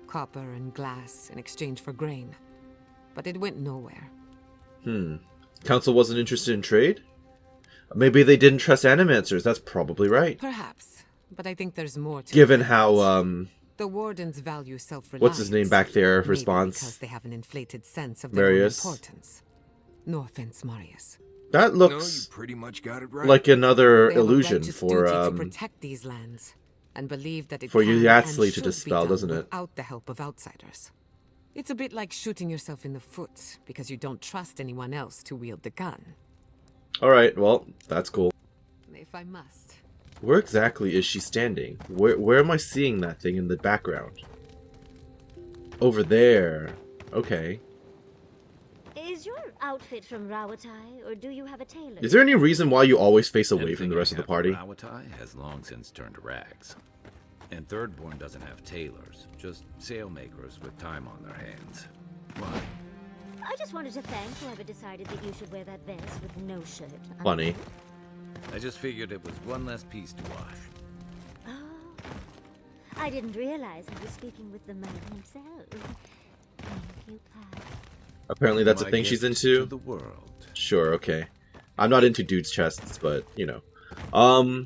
Copper and glass in exchange for grain. But it went nowhere.
Council wasn't interested in trade? Maybe they didn't trust animancers. That's probably right.
Perhaps. But I think there's more to
Given
it.
how,
The Wardens value self-reliance.
what's his name back there
Maybe
responds?
because they have an inflated sense of their own
Marius.
importance. No offense, Marius.
That
No, you
looks
pretty much got it right.
like another
They have a
illusion
righteous
for,
duty to protect these lands, and believe that it
for
can
Yatsli
and
to
should
dispel,
be done
doesn't it?
without the help of outsiders. It's a bit like shooting yourself in the foot because you don't trust anyone else to wield the gun.
Alright, well, that's cool.
If I must.
Where exactly is she standing? Where am I seeing that thing in the background? Over there. Okay.
Is your outfit from Rawatai, or do you have a tailor?
Is there any reason why you always face away from
Anything
the rest of the
I have
party?
from Rawatai has long since turned to rags. And Thirdborn doesn't have tailors, just sailmakers with time on their hands. Why?
I just wanted to thank whoever decided that you should wear that vest with no shirt.
Funny.
I just figured it was one less piece to wash.
Oh, I didn't realize I was speaking with the man himself. Thank you, Pat.
Apparently that's a
My
thing she's
gift
into.
to the world.
Sure, okay. I'm not into dudes' chests, but, you know.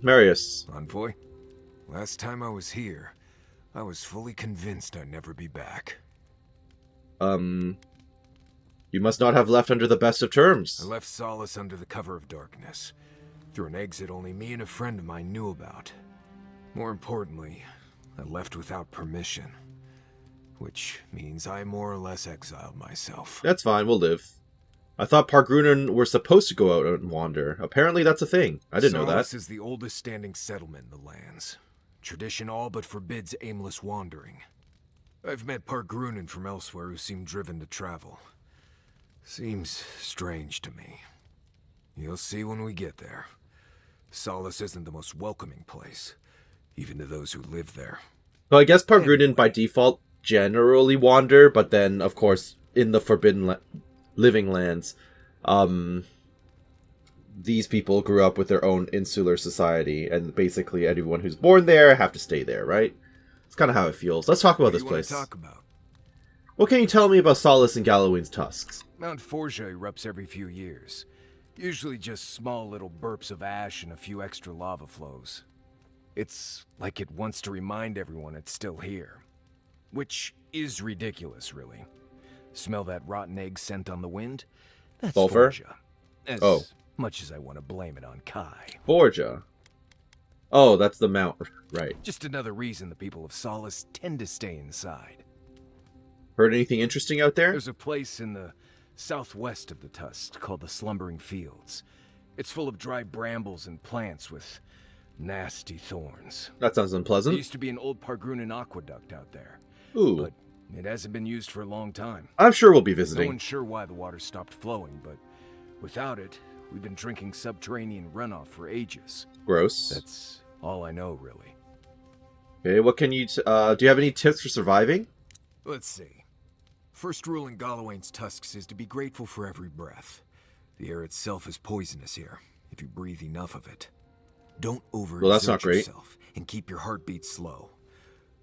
Marius.
Envoy, last time I was here, I was fully convinced I'd never be back.
You must not have left under the best of terms.
I left Solace under the cover of darkness, through an exit only me and a friend of mine knew about. More importantly, I left without permission. Which means I more or less exiled myself.
That's fine, we'll live. I thought Pargrunen were supposed to go out and wander. Apparently that's a thing. I didn't know that.
Solace is the oldest standing settlement in the lands. Tradition all but forbids aimless wandering. I've met Pargrunen from elsewhere who seem driven to travel. Seems strange to me. You'll see when we get there. Solace isn't the most welcoming place, even to those who live there.
So I guess Pargrunen by default generally wander, but then, of course, in the Forbidden Living Lands, these people grew up with their own insular society, and basically anyone who's born there have to stay there, right? It's kind of how it feels. Let's talk about this place.
Talk about?
What can you tell me about Solace and Galawain's tusks?
Mount Forja erupts every few years. Usually just small little burps of ash and a few extra lava flows. It's like it wants to remind everyone it's still here. Which is ridiculous, really. Smell that rotten egg scent on the wind? That's
Sulfur?
Forja. As much as I want to blame it on Kai.
Forja. Oh, that's the mount, right.
Just another reason the people of Solace tend to stay inside.
Heard anything interesting out there?
There's a place in the southwest of the Tusks called the Slumbering Fields. It's full of dry brambles and plants with nasty thorns.
That sounds unpleasant.
There used to be an old Pargrunen aqueduct out there.
Ooh.
But it hasn't been used for a long time.
I'm sure we'll be
No
visiting.
one's sure why the water stopped flowing, but without it, we've been drinking subterranean runoff for ages.
Gross.
That's all I know, really.
Okay, what can you... do you have any tips for surviving?
Let's see. First rule in Galawain's Tusks is to be grateful for every breath. The air itself is poisonous here, if you breathe enough of it. Don't overexert
Well, that's not great.
yourself, and keep your heartbeat slow.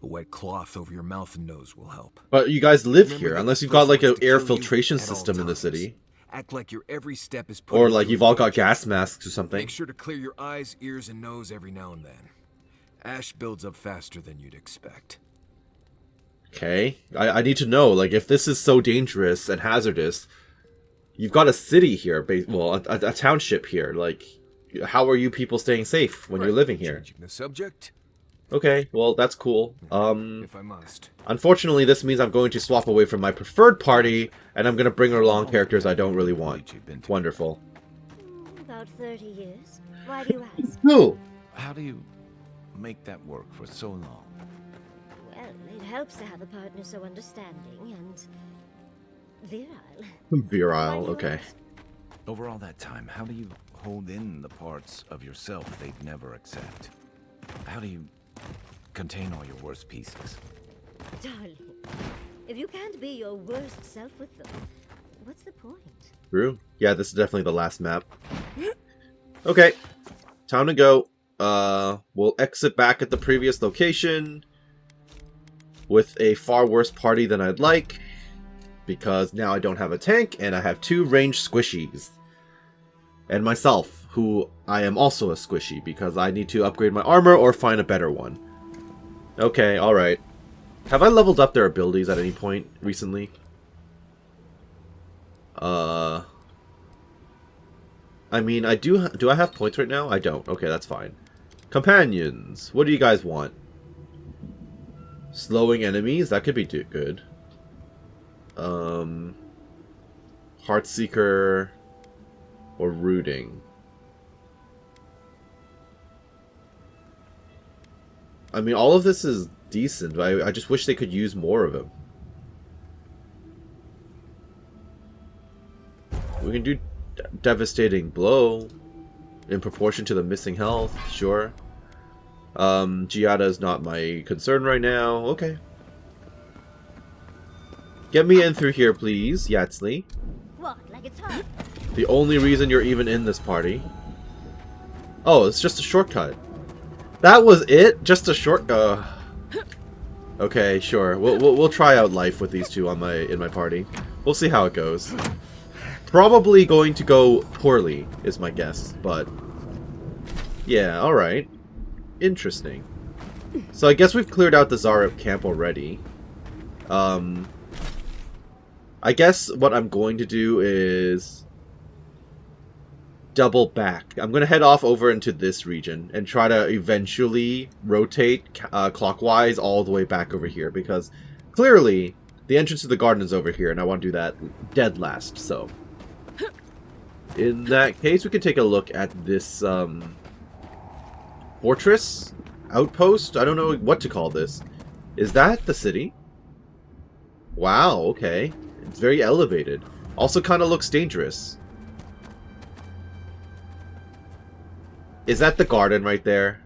A wet cloth over your mouth and nose will help.
But you guys live
Remember
here,
that
unless
the
you've got
first
like
was
an
to
air
kill you
filtration
at all
system in the
times.
city.
Act like your every step is put
Or
into
like you've all got
danger.
gas masks or something.
Make sure to clear your eyes, ears, and nose every now and then. Ash builds up faster than you'd expect.
Okay, I need to know, like, if this is so dangerous and hazardous, you've got a city here, well, a township here, like, how are you people staying safe when you're living here?
Changing the subject?
Okay, well, that's cool.
If I must.
Unfortunately, this means I'm going to swap away from my preferred party, and I'm going to bring along characters I don't really want. Wonderful.
About 30 years. Why do you ask?
Who?
How do you make that work for so long?
Well, it helps to have a partner so understanding and virile.
Virile, okay.
Over all that time, how do you hold in the parts of yourself they'd never accept? How do you contain all your worst pieces?
Darling, if you can't be your worst self with them, what's the point?
True. Yeah, this is definitely the last map. Okay, time to go. We'll exit back at the previous location with a far worse party than I'd like, because now I don't have a tank and I have 2 ranged squishies. And myself, who I am also a squishy, because I need to upgrade my armor or find a better one. Okay, alright. Have I leveled up their abilities at any point recently? I mean, I do I have points right now? I don't. Okay, that's fine. Companions, what do you guys want? Slowing enemies, that could be good. Heartseeker or rooting. I mean, all of this is decent, but I just wish they could use more of them. We can do devastating blow in proportion to the missing health, sure. Giada is not my concern right now. Okay. Get me in through here, please, Yatsli.
What, like it's hard?
The only reason you're even in this party. Oh, it's just a shortcut. That was it? Just a short... Okay, sure. We'll try out life with these two on in my party. We'll see how it goes. Probably going to go poorly, is my guess, but... Yeah, alright. Interesting. So I guess we've cleared out the Zarup camp already. I guess what I'm going to do is... double back. I'm going to head off over into this region and try to eventually rotate clockwise all the way back over here, because clearly the entrance to the garden is over here and I want to do that dead last, so... In that case, we can take a look at this fortress? Outpost? I don't know what to call this. Is that the city? Wow, okay. It's very elevated. Also kind of looks dangerous. Is that the garden right there?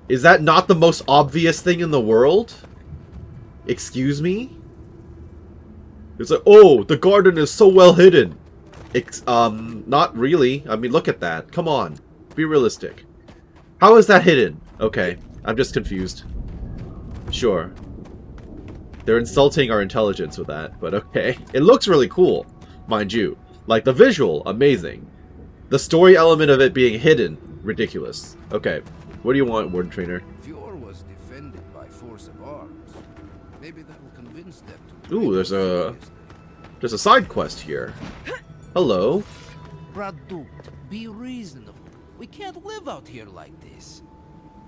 Is that not the most obvious thing in the world? Excuse me? It's like, oh, the garden is so well hidden. Not really. I mean, look at that. Come on. Be realistic. How is that hidden? Okay, I'm just confused. Sure. They're insulting our intelligence with that, but okay. It looks really cool, mind you. Like, the visual, amazing. The story element of it being hidden, ridiculous. Okay, what do you want, Warden Trainer?
Fjord was defended by force of arms. Maybe that will convince them to...
Ooh, there's a side quest here. Hello.
Radut, be reasonable. We can't live out here like this.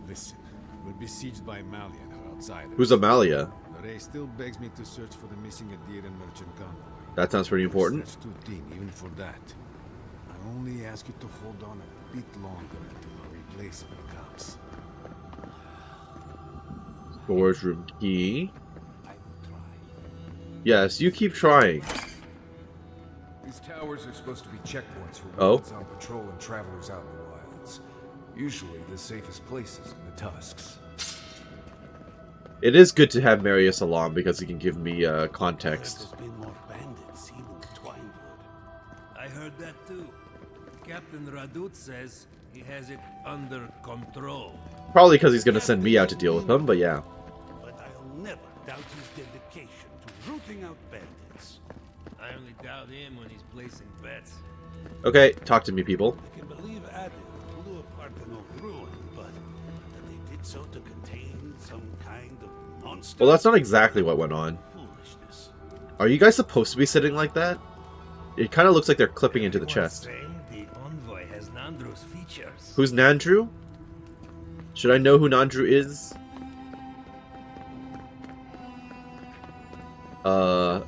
Listen, we're besieged by Amalia and her outsiders.
Who's Amalia?
Lorraine still begs me to search for the missing Adiran merchant convoy.
That sounds pretty important.
That's too thin, even for that. I only ask you to hold on a bit longer until a replacement comes.
Storage room key. Yes, you keep trying.
These towers are supposed to be checkpoints for
Oh.
roads on patrol and travelers out in the wilds. Usually the safest places in the Tusks.
It is good to have Marius along because he can give me context.
There's been more bandits, even Twinewood.
I heard that too. Captain Radut says He has it under control.
Probably because he's going to send me out to deal with him, but yeah.
But I'll never doubt his dedication to rooting out bandits.
I only doubt him when he's placing bets.
Okay, talk to me, people.
I can believe Adil blew apart an old ruin, but that they did so to contain some kind of monster.
Well, that's not exactly what went on.
Foolishness.
Are you guys supposed to be sitting like that? It kind of looks like they're clipping into the
Everyone's
chest.
saying the envoy has Nandru's features.
Who's Nandru? Should I know who Nandru is?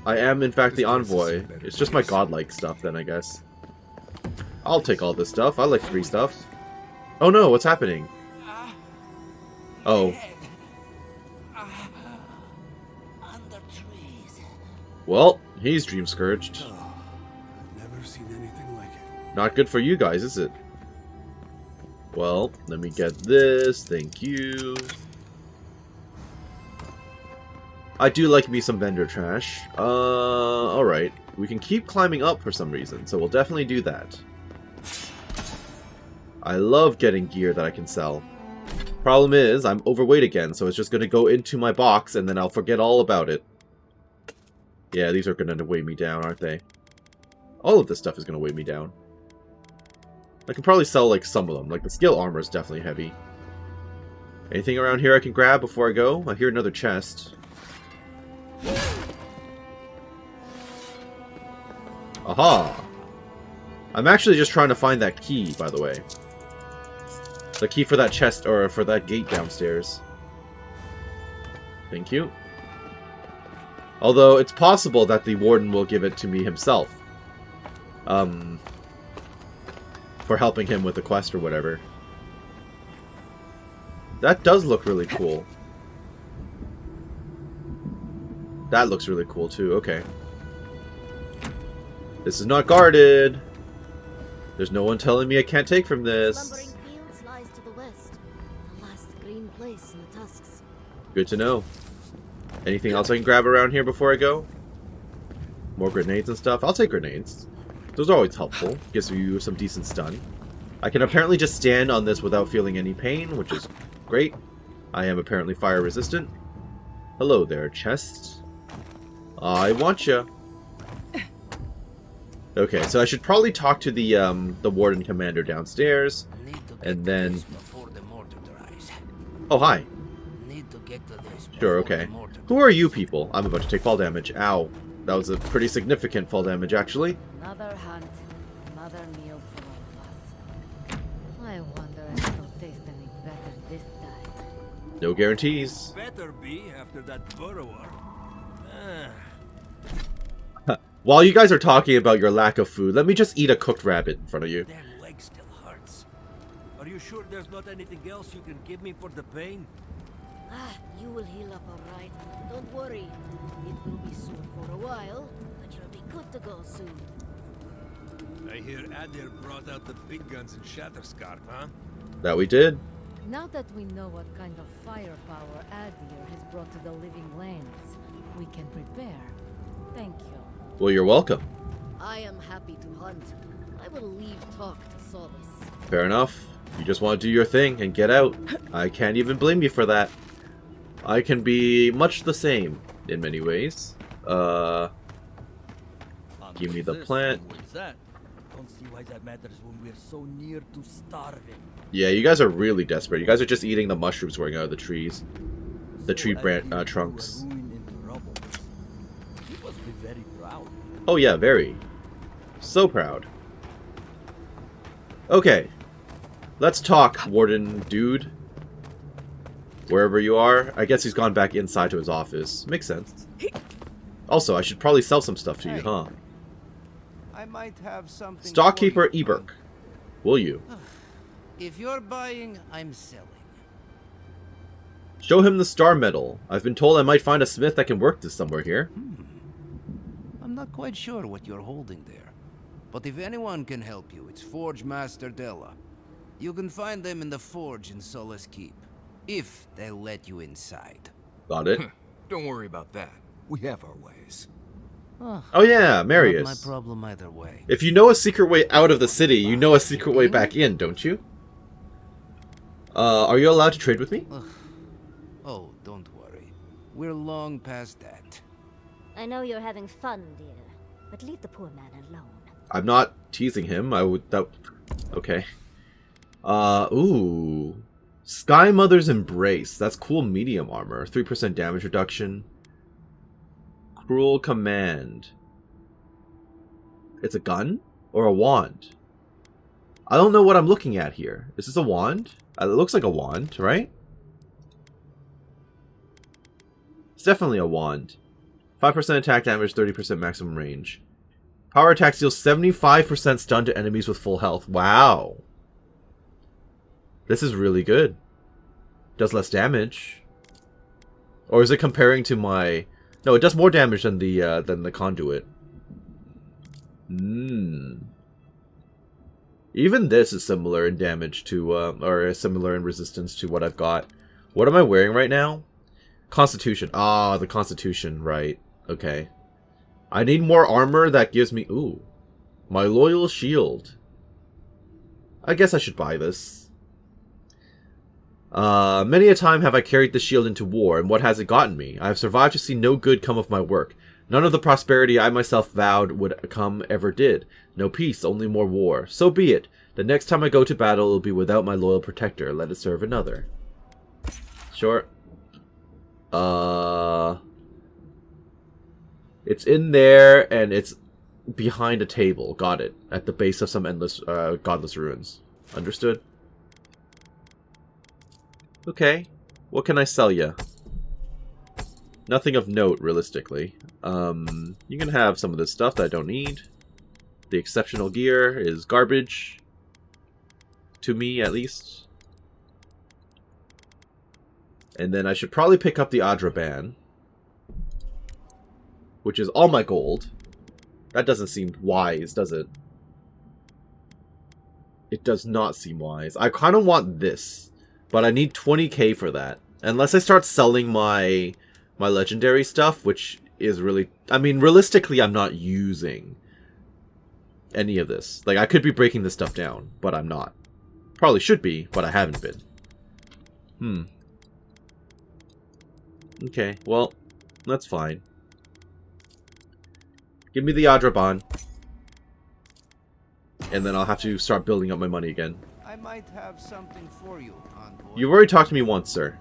I am in fact the envoy. It's just my godlike stuff then, I guess. I'll take all this stuff. I like free stuff. Oh no, what's happening? Oh. Well, he's dream scourged.
Never seen anything like it.
Not good for you guys, is it? Well, let me get this. Thank you. I do like me some vendor trash. Alright. We can keep climbing up for some reason, so we'll definitely do that. I love getting gear that I can sell. Problem is, I'm overweight again, so it's just going to go into my box, and then I'll forget all about it. Yeah, these are going to weigh me down, aren't they? All of this stuff is going to weigh me down. I can probably sell, like, some of them. Like, the scale armor is definitely heavy. Anything around here I can grab before I go? I hear another chest. Aha! I'm actually just trying to find that key, by the way. The key for that chest, or for that gate downstairs. Thank you. Although, it's possible that the warden will give it to me himself. For helping him with the quest or whatever. That does look really cool. That looks really cool too, okay. This is not guarded. There's no one telling me I can't take from this.
Slumbering fields lies to the west. The last green place in the Tusks.
Good to know. Anything else I can grab around here before I go? More grenades and stuff? I'll take grenades. Those are always helpful. Gives you some decent stun. I can apparently just stand on this without feeling any pain, which is great. I am apparently fire resistant. Hello there, chest. I want ya. Okay, so I should probably talk to the warden commander downstairs, and then. Oh hi. Sure, okay. Who are you people? I'm about to take fall damage. Ow. That was a pretty significant fall damage, actually.
Another hunt, another meal for all of us. I wonder if it'll taste any better this time.
No guarantees.
Better be after that burrower.
While you guys are talking about your lack of food, let me just eat a cooked rabbit in front of you.
Their leg still hurts. Are you sure there's not anything else you can give me for the pain?
You will heal up all right. Don't worry. It will be sore for a while, but you'll be good to go soon.
I hear Adir brought out the big guns in Shatterscarp, huh?
That we did.
Now that we know what kind of firepower Adir has brought to the living lands, we can prepare. Thank you.
Well, you're welcome.
I am happy to hunt. I will leave talk to Solace.
Fair enough. You just want to do your thing and get out. I can't even blame you for that. I can be much the same in many ways. Give me the plant.
Don't see why that matters when we're so near to starving.
Yeah, you guys are really desperate. You guys are just eating the mushrooms growing out of the trees. The tree trunks.
You must be very proud.
Oh yeah, very. So proud. Okay. Let's talk, warden dude. Wherever you are. I guess he's gone back inside to his office. Makes sense. Also, I should probably sell some stuff to you, huh?
I might have something.
Stockkeeper Eberk. Will you?
If you're buying, I'm selling.
Show him the star medal. I've been told I might find a smith that can work this somewhere here.
I'm not quite sure what you're holding there. But if anyone can help you, it's Forge Master Della. You can find them in the forge in Solace Keep. If they'll let you inside.
Got it.
Don't worry about that. We have our ways.
Oh yeah, Marius.
Not my problem either way.
If you know a secret way out of the city, you know a secret way back in, don't you? Are you allowed to trade with me?
Oh, don't worry. We're long past that.
I know you're having fun, dear, but leave the poor man alone.
I'm not teasing him. Okay. Ooh. Sky Mother's Embrace. That's cool medium armor. 3% damage reduction. Cruel Command. It's a gun? Or a wand? I don't know what I'm looking at here. Is this a wand? It looks like a wand, right? It's definitely a wand. 5% attack damage, 30% maximum range. Power attack deals 75% stun to enemies with full health. Wow. This is really good. Does less damage. Or is it comparing to my... No, it does more damage than the conduit. Even this is similar in damage to, or similar in resistance to what I've got. What am I wearing right now? Constitution. Ah, the Constitution, right. Okay. I need more armor that gives me... Ooh. My Loyal Shield. I guess I should buy this. Many a time have I carried the shield into war, and what has it gotten me? I have survived to see no good come of my work. None of the prosperity I myself vowed would come ever did. No peace, only more war. So be it. The next time I go to battle, it will be without my loyal protector. Let it serve another. Sure. It's in there, and it's behind a table. Got it. At the base of some endless, godless ruins. Understood? Okay. What can I sell you? Nothing of note, realistically. You can have some of this stuff that I don't need. The exceptional gear is garbage. To me, at least. And then I should probably pick up the Adraban. Which is all my gold. That doesn't seem wise, does it? It does not seem wise. I kind of want this. But I need 20k for that. Unless I start selling my legendary stuff, which is really... I mean, realistically, I'm not using any of this. Like, I could be breaking this stuff down, but I'm not. Probably should be, but I haven't been. Okay, well, that's fine. Give me the Adraban. And then I'll have to start building up my money again.
I might have something for you, Envoy.
You've already talked to me once, sir.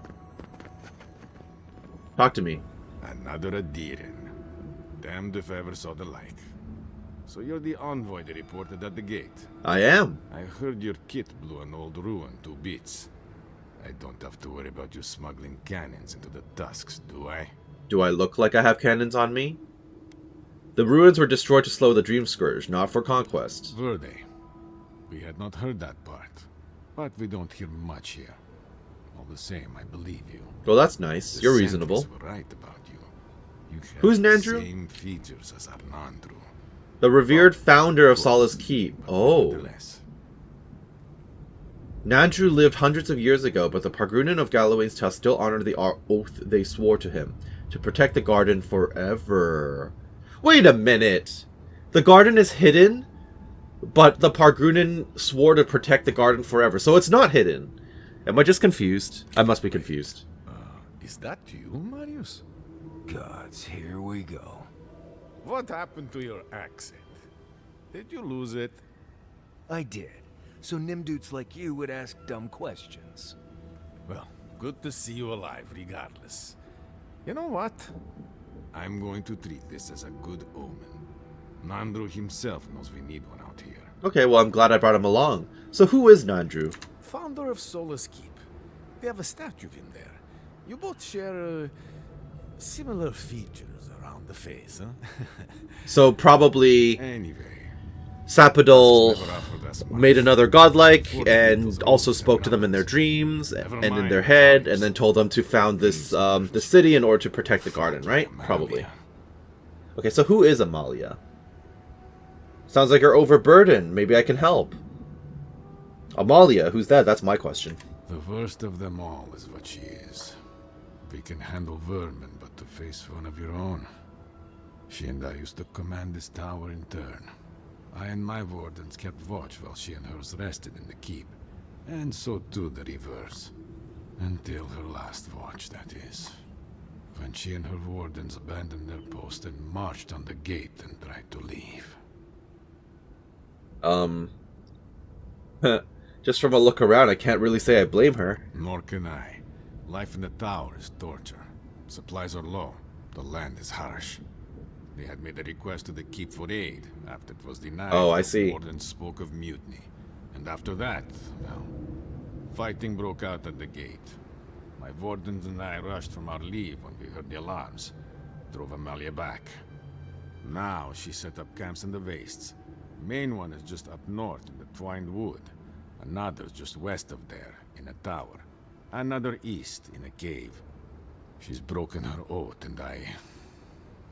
Talk to me.
Another Adiran. Damned if I ever saw the like. So you're the envoy they reported at the gate.
I am.
I heard your kit blew an old ruin to bits. I don't have to worry about you smuggling cannons into the Tusks, do I?
Do I look like I have cannons on me? The ruins were destroyed to slow the Dream Scourge, not for conquest.
Were they? We had not heard that part. But we don't hear much here. All the same, I believe you.
Well, that's nice. You're reasonable.
Were right about you. You have
Who's
the
Nandru?
same features as our Nandru.
The revered founder of Solace Keep. Oh. Nandru lived hundreds of years ago, but the Pargrunan of Galawain's Tusks still honor the oath they swore to him. To protect the garden forever. Wait a minute! The garden is hidden, but the Pargrunan swore to protect the garden forever. So it's not hidden. Am I just confused? I must be confused.
Is that you, Marius?
Gods, here we go.
What happened to your accent? Did you lose it?
I did. So Nimdudes like you would ask dumb questions.
Well, good to see you alive, regardless. You know what? I'm going to treat this as a good omen. Nandru himself knows we need one out here.
Okay, well, I'm glad I brought him along. So who is Nandru?
Founder of Solace Keep. We have a statue in there. You both share similar features around the face, huh?
So probably
Anyway,
Sapadol made another godlike and also spoke to them in their dreams and in their head, and then told them to found this the city in order to protect the garden, right? Probably. Okay, so who is Amalia? Sounds like you're overburdened. Maybe I can help. Amalia, who's that? That's my question.
The worst of them all is what she is. We can handle vermin, but to face one of your own. She and I used to command this tower in turn. I and my wardens kept watch while she and hers rested in the keep. And so too the reverse. Until her last watch, that is. When she and her wardens abandoned their post and marched on the gate and tried to leave.
Just from a look around, I can't really say I blame her.
Nor can I. Life in the tower is torture. Supplies are low. The land is harsh. They had made a request to the keep for aid. After it was denied,
oh, I see.
The wardens spoke of mutiny. And after that, well, fighting broke out at the gate. My wardens and I rushed from our leave when we heard the alarms. Drove Amalia back. Now she set up camps in the wastes. Main one is just up north in the Twined Wood. Another's just west of there, in a tower. Another east, in a cave. She's broken her oath, and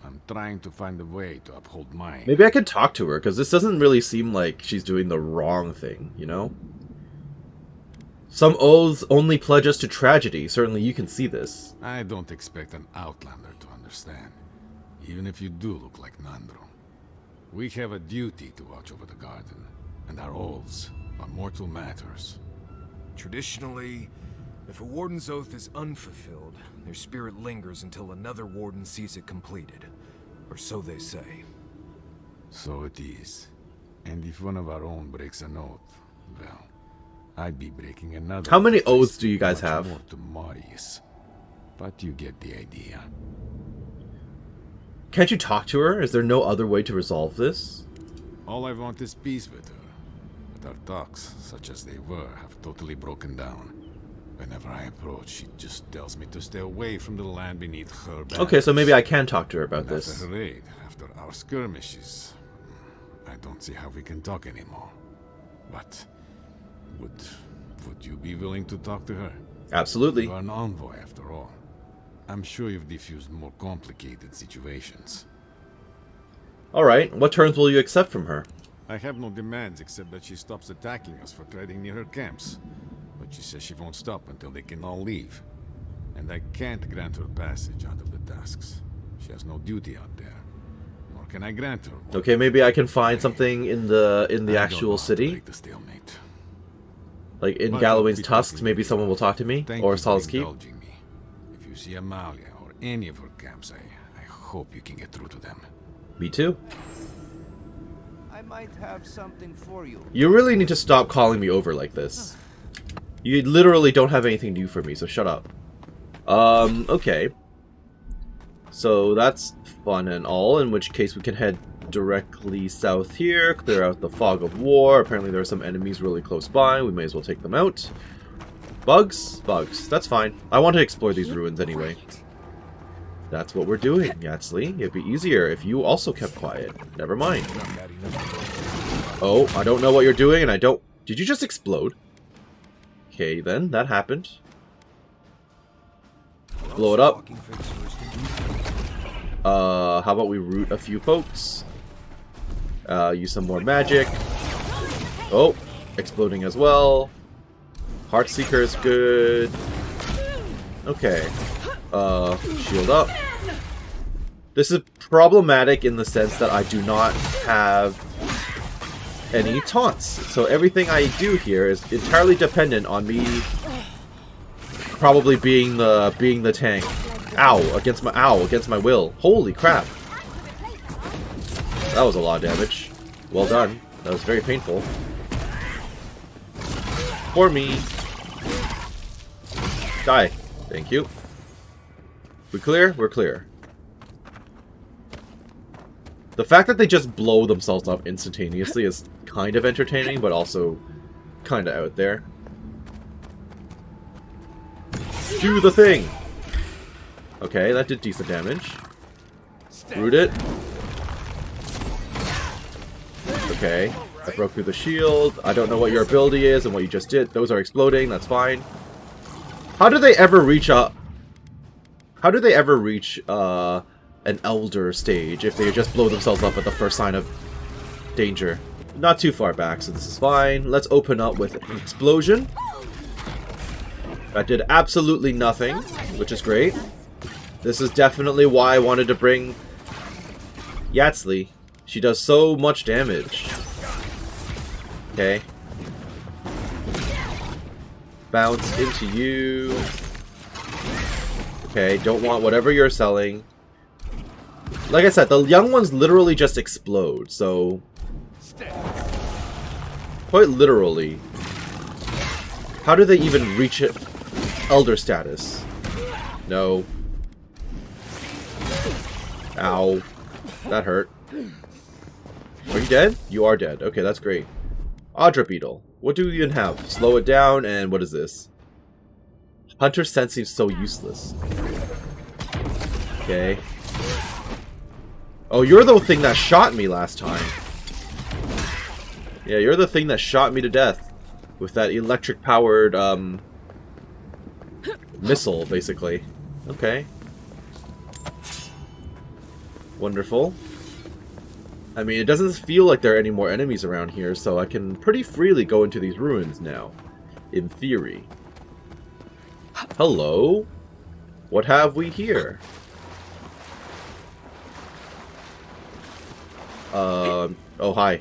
I'm trying to find a way to uphold mine.
Maybe I could talk to her, because this doesn't really seem like she's doing the wrong thing, you know? Some oaths only pledge us to tragedy. Certainly you can see this.
I don't expect an outlander to understand, even if you do look like Nandro. We have a duty to watch over the garden, and our oaths are mortal matters.
Traditionally, if a warden's oath is unfulfilled, their spirit lingers until another warden sees it completed. Or so they say.
So it is. And if one of our own breaks an oath, well, I'd be breaking another.
How many oaths do you guys have?
More to Marius. But you get the idea.
Can't you talk to her? Is there no other way to resolve this?
All I want is peace with her. But our talks, such as they were, have totally broken down. Whenever I approach, she just tells me to stay away from the land beneath her banners.
Okay, so maybe I can talk to her about this.
After her raid, after our skirmishes, I don't see how we can talk anymore. But would you be willing to talk to her?
Absolutely.
You are an envoy, after all. I'm sure you've diffused more complicated situations.
Alright, what terms will you accept from her?
I have no demands except that she stops attacking us for treading near her camps. But she says she won't stop until they can all leave. And I can't grant her passage out of the Tusks. She has no duty out there. Nor can I grant her one.
Okay, maybe I can find something in the actual city. Like in Galawain's Tusks, maybe someone will talk to me, or Solace Keep.
If you see Amalia or any of her camps, I hope you can get through to them.
Me too.
I might have something for you.
You really need to stop calling me over like this. You literally don't have anything new for me, so shut up. Okay. So that's fun and all, in which case we can head directly south here, clear out the fog of war. Apparently there are some enemies really close by. We may as well take them out. Bugs? Bugs. That's fine. I want to explore these ruins anyway. That's what we're doing, Yatsli. It'd be easier if you also kept quiet. Never mind. Oh, I don't know what you're doing, and I don't... Did you just explode? Okay, then. That happened. Blow it up. How about we root a few folks? Use some more magic. Oh, exploding as well. Heartseeker is good. Okay. Shield up. This is problematic in the sense that I do not have any taunts. So everything I do here is entirely dependent on me probably being the tank. Against my will. Holy crap. That was a lot of damage. Well done. That was very painful. For me. Die. Thank you. We clear? We're clear. The fact that they just blow themselves up instantaneously is kind of entertaining, but also kind of out there. Do the thing! Okay, that did decent damage. Root it. Okay, I broke through the shield. I don't know what your ability is and what you just did. Those are exploding, that's fine. How do they ever reach up? How do they ever reach an elder stage if they just blow themselves up at the first sign of danger? Not too far back, so this is fine. Let's open up with an explosion. That did absolutely nothing, which is great. This is definitely why I wanted to bring Yatsli. She does so much damage. Okay. Bounce into you. Okay, don't want whatever you're selling. Like I said, the young ones literally just explode, so... Quite literally. How do they even reach it? Elder status? No. Ow. That hurt. Are you dead? You are dead. Okay, that's great. Audra Beetle. What do we even have? Slow it down, and what is this? Hunter's sense seems so useless. Okay. Oh, you're the thing that shot me last time. Yeah, you're the thing that shot me to death. With that electric-powered, missile, basically. Okay. Wonderful. I mean, it doesn't feel like there are any more enemies around here, so I can pretty freely go into these ruins now. In theory. Hello? What have we here? Oh, hi.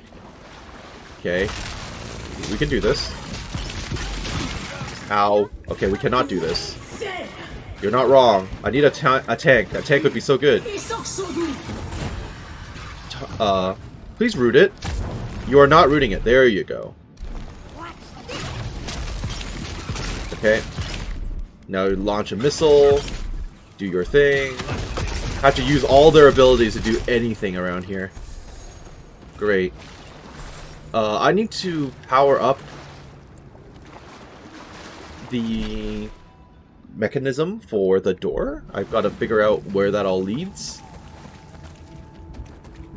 Okay. We can do this. Ow. Okay, we cannot do this. You're not wrong. I need a tank. A tank would be so good. Please root it. You are not rooting it. There you go. Okay. Now launch a missile. Do your thing. Have to use all their abilities to do anything around here. Great. I need to power up the mechanism for the door. I've got to figure out where that all leads.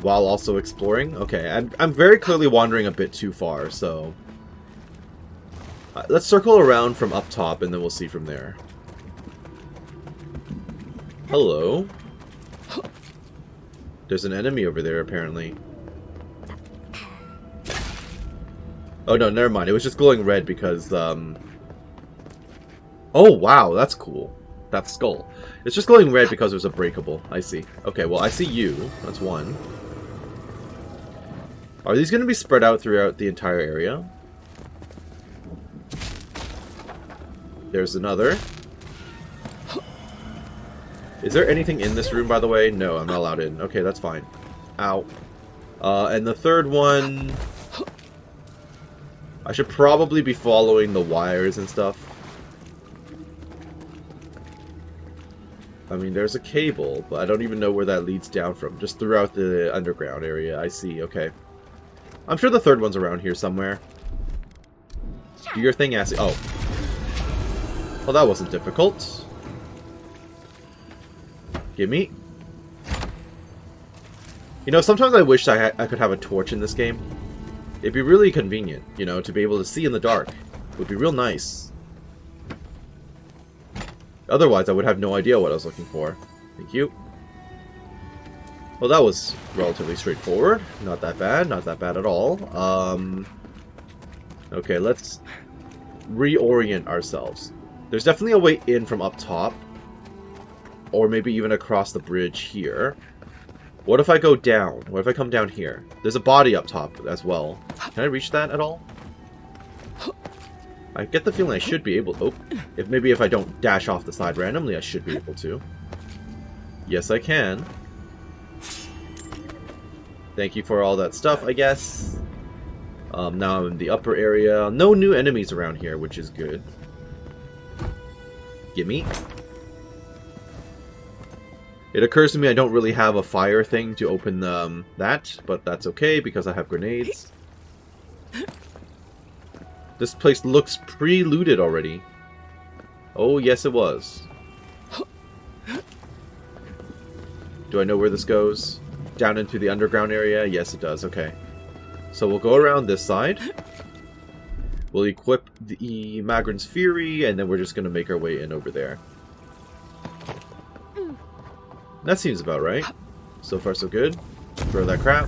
While also exploring. Okay, I'm very clearly wandering a bit too far, so... let's circle around from up top, and then we'll see from there. Hello. There's an enemy over there, apparently. Oh, no, never mind. It was just glowing red because, Oh, wow, that's cool. That skull. It's just glowing red because it was a breakable. I see. Okay, well, I see you. That's one. Are these going to be spread out throughout the entire area? There's another. Is there anything in this room, by the way? No, I'm not allowed in. Okay, that's fine. Ow. And the third one... I should probably be following the wires and stuff. I mean, there's a cable, but I don't even know where that leads down from. Just throughout the underground area. I see, okay. I'm sure the third one's around here somewhere. Do your thing, Assy. Oh. Well, that wasn't difficult. Gimme. You know, sometimes I wish I could have a torch in this game. It'd be really convenient, you know, to be able to see in the dark. It would be real nice. Otherwise, I would have no idea what I was looking for. Thank you. Well, that was relatively straightforward. Not that bad. Not that bad at all. Okay, let's reorient ourselves. There's definitely a way in from up top. Or maybe even across the bridge here. What if I go down? What if I come down here? There's a body up top as well. Can I reach that at all? I get the feeling I should be able to. Oh, maybe if I don't dash off the side randomly, I should be able to. Yes, I can. Thank you for all that stuff, I guess. Now I'm in the upper area. No new enemies around here, which is good. Gimme. It occurs to me I don't really have a fire thing to open that, but that's okay because I have grenades. This place looks pre-looted already. Oh, yes it was. Do I know where this goes? Down into the underground area? Yes, it does. Okay. So we'll go around this side. We'll equip the Magrin's Fury, and then we're just going to make our way in over there. That seems about right. So far, so good. Throw that crap.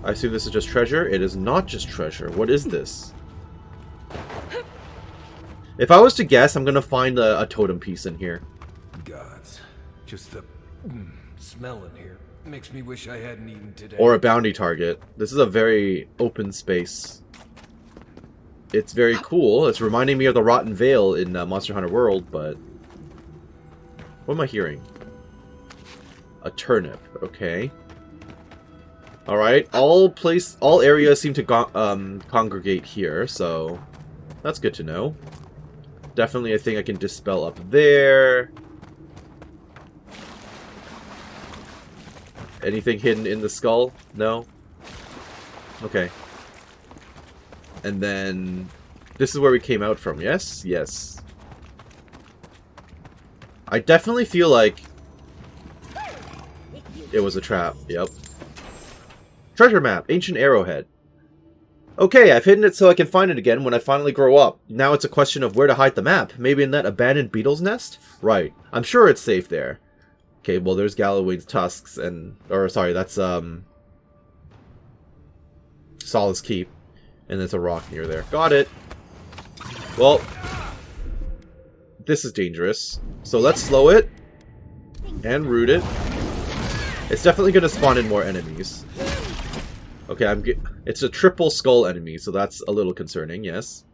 I assume this is just treasure. It is not just treasure. What is this? If I was to guess, I'm going to find a totem piece in here.
Gods. Just the smell in here makes me wish I hadn't eaten today.
Or a bounty target. This is a very open space. it's very cool. It's reminding me of the Rotten Vale in Monster Hunter World, but... What am I hearing? A turnip, okay. Alright, all areas seem to congregate here, so that's good to know. Definitely a thing I can dispel up there. Anything hidden in the skull? No? Okay. And then... This is where we came out from, yes? Yes. I definitely feel like... It was a trap, yep. Treasure map, ancient arrowhead. Okay, I've hidden it so I can find it again when I finally grow up. Now it's a question of where to hide the map. Maybe in that abandoned beetle's nest? Right. I'm sure it's safe there. Okay, well there's Galawain's tusks and... Or, sorry, that's, Solace Keep. And there's a rock near there. Got it! Well... This is dangerous. So let's slow it. And root it. It's definitely gonna spawn in more enemies. Okay, it's a triple skull enemy, so that's a little concerning, yes.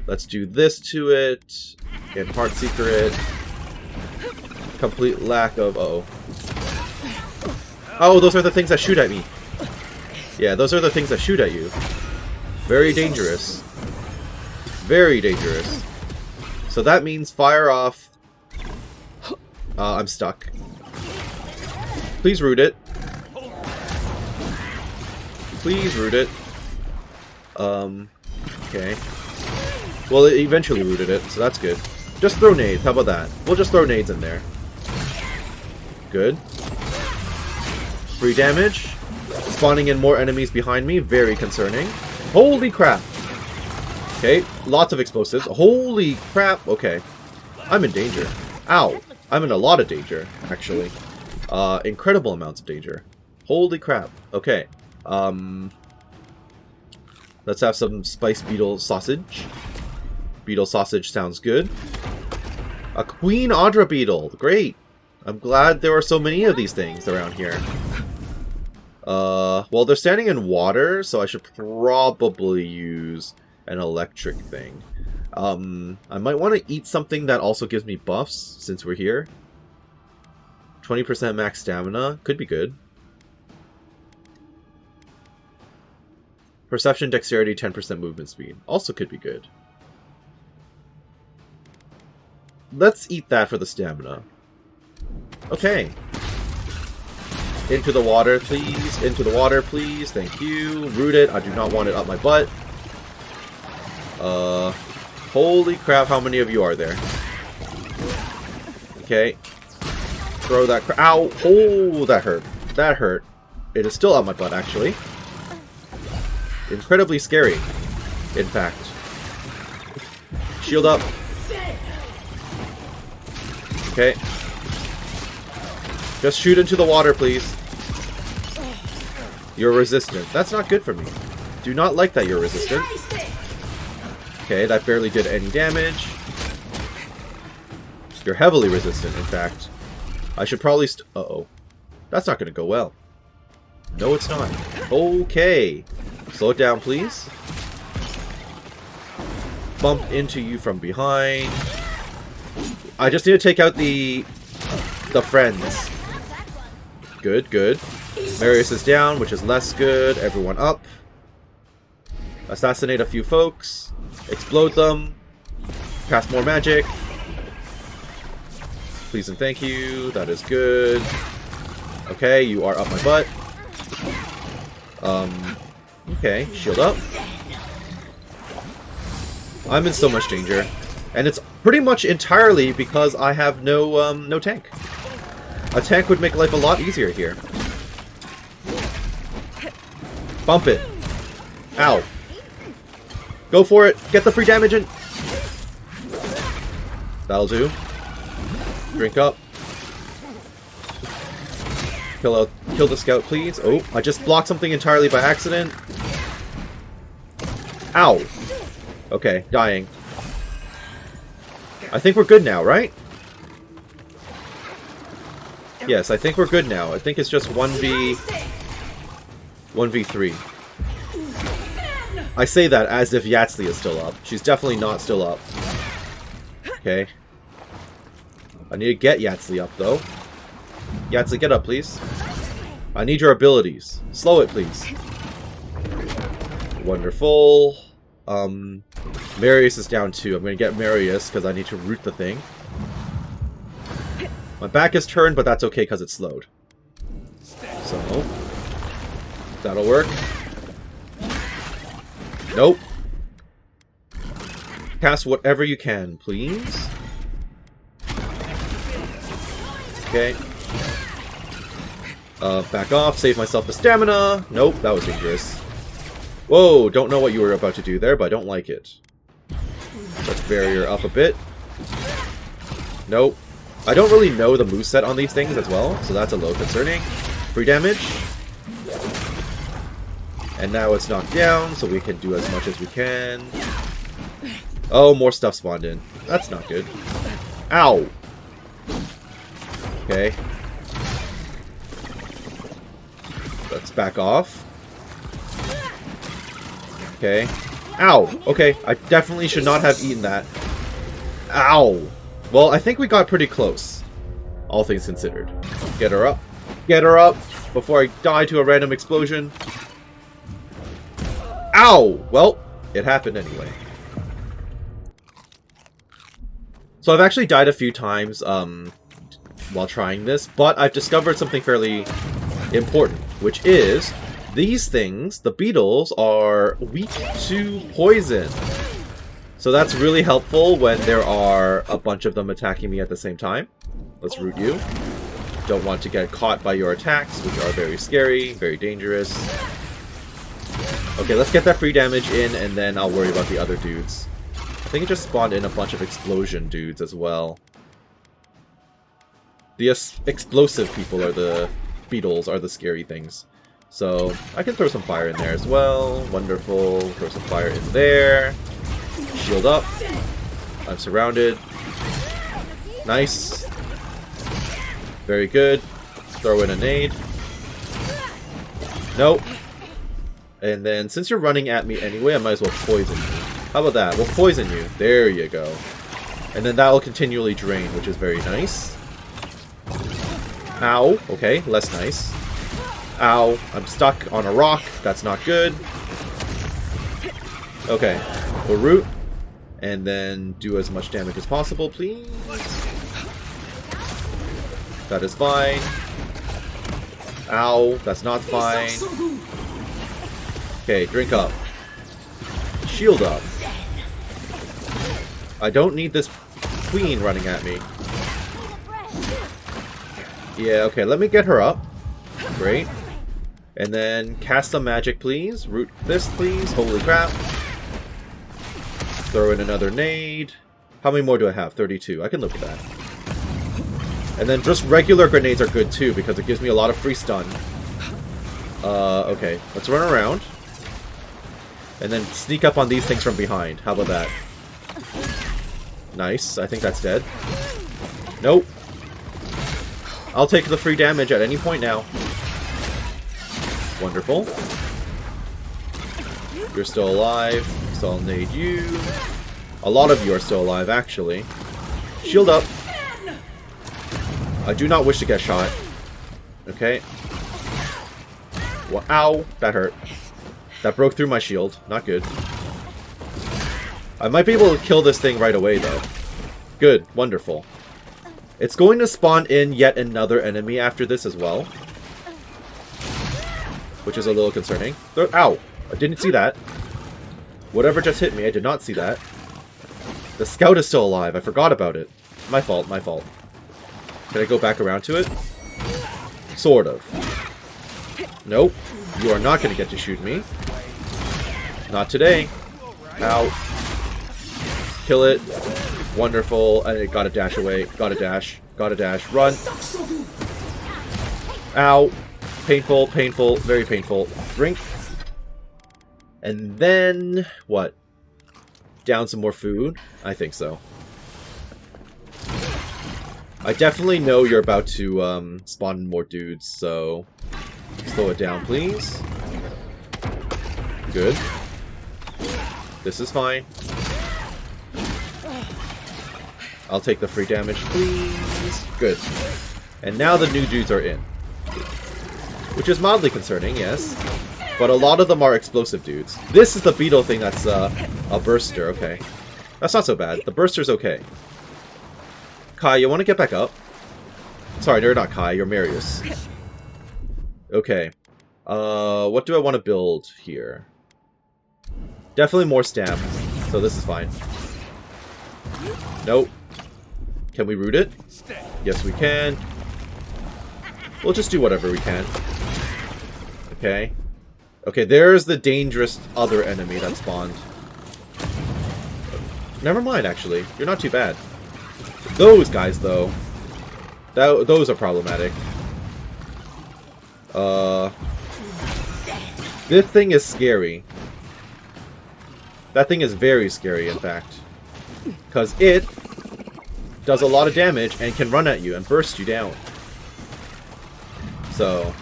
Let's do this to it. And Heart Secret. Complete lack of... Uh-oh. Oh, those are the things that shoot at me. Yeah, those are the things that shoot at you. Very dangerous. Very dangerous. So that means fire off... I'm stuck. Please root it. Please root it. Okay. Well, it eventually rooted it, so that's good. Just throw nades, how about that? We'll just throw nades in there. Good. Free damage. Spawning in more enemies behind me, very concerning. Holy crap! Okay, lots of explosives. Holy crap, okay. I'm in danger. Ow! I'm in a lot of danger, actually. Incredible amounts of danger. Holy crap. Okay. Let's have some spiced beetle sausage. Beetle sausage sounds good. A Queen Audra beetle. Great. I'm glad there are so many of these things around here. Well, they're standing in water, so I should probably use an electric thing. I might want to eat something that also gives me buffs, since we're here. 20% max stamina. Could be good. Perception, dexterity, 10% movement speed. Also could be good. Let's eat that for the stamina. Okay. Into the water, please. Into the water, please. Thank you. Root it. I do not want it up my butt. Holy crap, how many of you are there? Okay. Throw that ow! Oh, that hurt. That hurt. It is still up my butt, actually. Incredibly scary, in fact. Shield up. Okay. Just shoot into the water, please. You're resistant. That's not good for me. Do not like that you're resistant. Okay, that barely did any damage. You're heavily resistant, in fact. I should probably uh-oh. That's not going to go well. No, it's not. Okay. Slow it down, please. Bump into you from behind. I just need to take out the friends. Good, good. Marius is down, which is less good. Everyone up. Assassinate a few folks. Explode them. Cast more magic. Please and thank you. That is good. Okay, you are up my butt. Okay, shield up. I'm in so much danger. And it's pretty much entirely because I have no tank. A tank would make life a lot easier here. Bump it. Ow. Go for it. Get the free damage in. That'll do. Drink up. Kill the scout, please. Oh, I just blocked something entirely by accident. Ow. Okay, dying. I think we're good now, right? Yes, I think we're good now. I think it's just 1v3. I say that as if Yatsli is still up. She's definitely not still up. Okay. I need to get Yatsli up, though. Yatsli, get up, please. I need your abilities. Slow it, please. Wonderful. Marius is down too. I'm going to get Marius because I need to root the thing. My back is turned, but that's okay because it's slowed. So, that'll work. Nope. Cast whatever you can, please. Okay. Back off, save myself the stamina. Nope, that was dangerous. Whoa, don't know what you were about to do there, but I don't like it. Let's barrier up a bit. Nope. I don't really know the moveset on these things as well, so that's a little concerning. Free damage. And now it's knocked down, so we can do as much as we can. Oh, more stuff spawned in. That's not good. Ow! Okay. Let's back off. Okay. Ow! Okay, I definitely should not have eaten that. Ow! Well, I think we got pretty close. All things considered. Get her up. Get her up! Before I die to a random explosion. Ow! Well, it happened anyway. So I've actually died a few times while trying this, but I've discovered something fairly important, which is these things, the beetles, are weak to poison. So that's really helpful when there are a bunch of them attacking me at the same time. Let's root you. Don't want to get caught by your attacks, which are very scary, very dangerous. Okay, let's get that free damage in, and then I'll worry about the other dudes. I think it just spawned in a bunch of explosion dudes as well. The explosive people are the beetles, are the scary things. So, I can throw some fire in there as well. Wonderful. Throw some fire in there. Shield up. I'm surrounded. Nice. Very good. Throw in a nade. Nope. And then, since you're running at me anyway, I might as well poison you. How about that? We'll poison you. There you go. And then that will continually drain, which is very nice. Ow. Okay, less nice. Ow. I'm stuck on a rock. That's not good. Okay. We'll root. And then do as much damage as possible, please. That is fine. Ow. That's not fine. Okay, drink up. Shield up. I don't need this queen running at me. Yeah, okay, let me get her up. Great. And then cast some magic, please. Root this, please. Holy crap. Throw in another nade. How many more do I have? 32. I can live with that. And then just regular grenades are good too, because it gives me a lot of free stun. Okay, let's run around. And then sneak up on these things from behind. How about that? Nice. I think that's dead. Nope. I'll take the free damage at any point now. Wonderful. You're still alive, so I'll nade you. A lot of you are still alive, actually. Shield up. I do not wish to get shot. Okay. Well, ow! That hurt. That broke through my shield. Not good. I might be able to kill this thing right away, though. Good. Wonderful. It's going to spawn in yet another enemy after this as well. Which is a little concerning. Ow! I didn't see that. Whatever just hit me, I did not see that. The scout is still alive. I forgot about it. My fault, my fault. Can I go back around to it? Sort of. Nope. You are not going to get to shoot me. Not today. Ow. Kill it. Wonderful. And it got to dash away. Got to dash. Got to dash. Run. Ow. Painful, painful, very painful. Drink. And then... what? Down some more food? I think so. I definitely know you're about to spawn more dudes, so... slow it down, please. Good. This is fine. I'll take the free damage, please. Good. And now the new dudes are in. Which is mildly concerning, yes. But a lot of them are explosive dudes. This is the beetle thing that's a burster, okay. That's not so bad. The burster's okay. Kai, you want to get back up? Sorry, you're not Kai, you're Marius. Okay. What do I want to build here? Definitely more stamp, so this is fine. Nope. Can we root it? Yes, we can. We'll just do whatever we can. Okay. Okay, there's the dangerous other enemy that spawned. Never mind, actually. You're not too bad. Those guys, though. Those are problematic. This thing is scary. That thing is very scary, in fact. Because it does a lot of damage and can run at you and burst you down. So,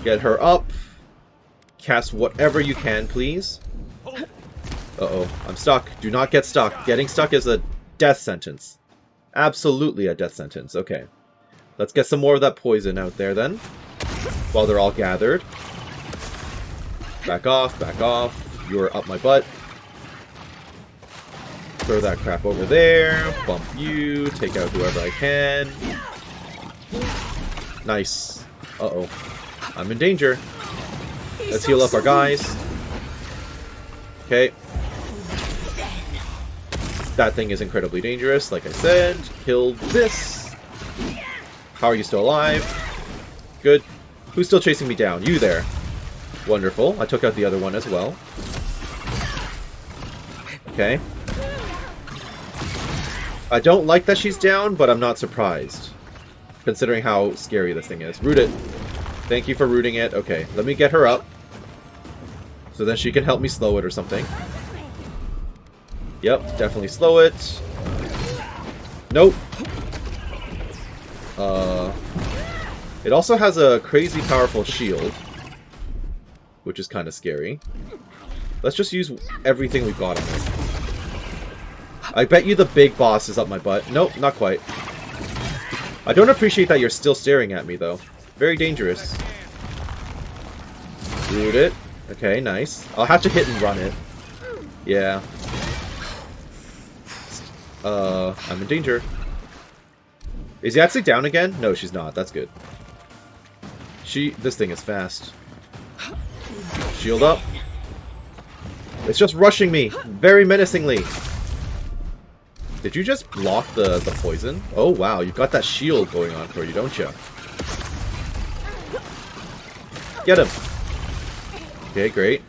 get her up. Cast whatever you can, please. Uh-oh, I'm stuck. Do not get stuck. Getting stuck is a death sentence. Absolutely a death sentence. Okay. Let's get some more of that poison out there, then. While they're all gathered. Back off, back off. You're up my butt. Throw that crap over there. Bump you. Take out whoever I can. Nice. Uh-oh. I'm in danger. Let's heal up our guys. Okay. That thing is incredibly dangerous, like I said. Kill this. How are you still alive? Good. Who's still chasing me down? You there. Wonderful. I took out the other one as well. Okay. I don't like that she's down, but I'm not surprised. Considering how scary this thing is. Root it. Thank you for rooting it. Okay, let me get her up. So then she can help me slow it or something. Yep, definitely slow it. Nope. It also has a crazy powerful shield. Which is kind of scary. Let's just use everything we've got on it. I bet you the big boss is up my butt. Nope, not quite. I don't appreciate that you're still staring at me, though. Very dangerous. Root it. Okay, nice. I'll have to hit and run it. Yeah. I'm in danger. Is Yatsui down again? No, she's not. That's good. This thing is fast. Shield up. It's just rushing me. Very menacingly. Did you just block the poison? Oh, wow. You've got that shield going on for you, don't you? Get him. Okay, great.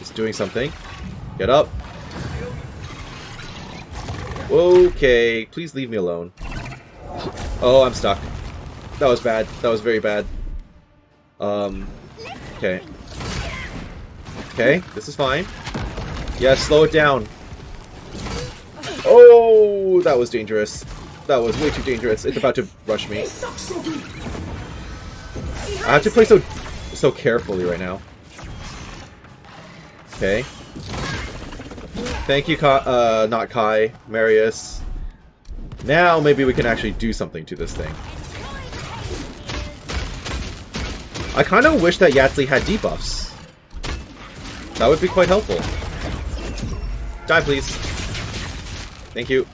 It's doing something. Get up. Okay, please leave me alone. Oh, I'm stuck. That was bad. That was very bad. Okay. Okay, this is fine. Yeah, slow it down. Oh, that was dangerous. That was way too dangerous. It's about to rush me. I have to play so carefully right now. Okay. Thank you, not Kai, Marius. Now maybe we can actually do something to this thing. I kind of wish that Yatsui had debuffs. That would be quite helpful. Die, please. Thank you.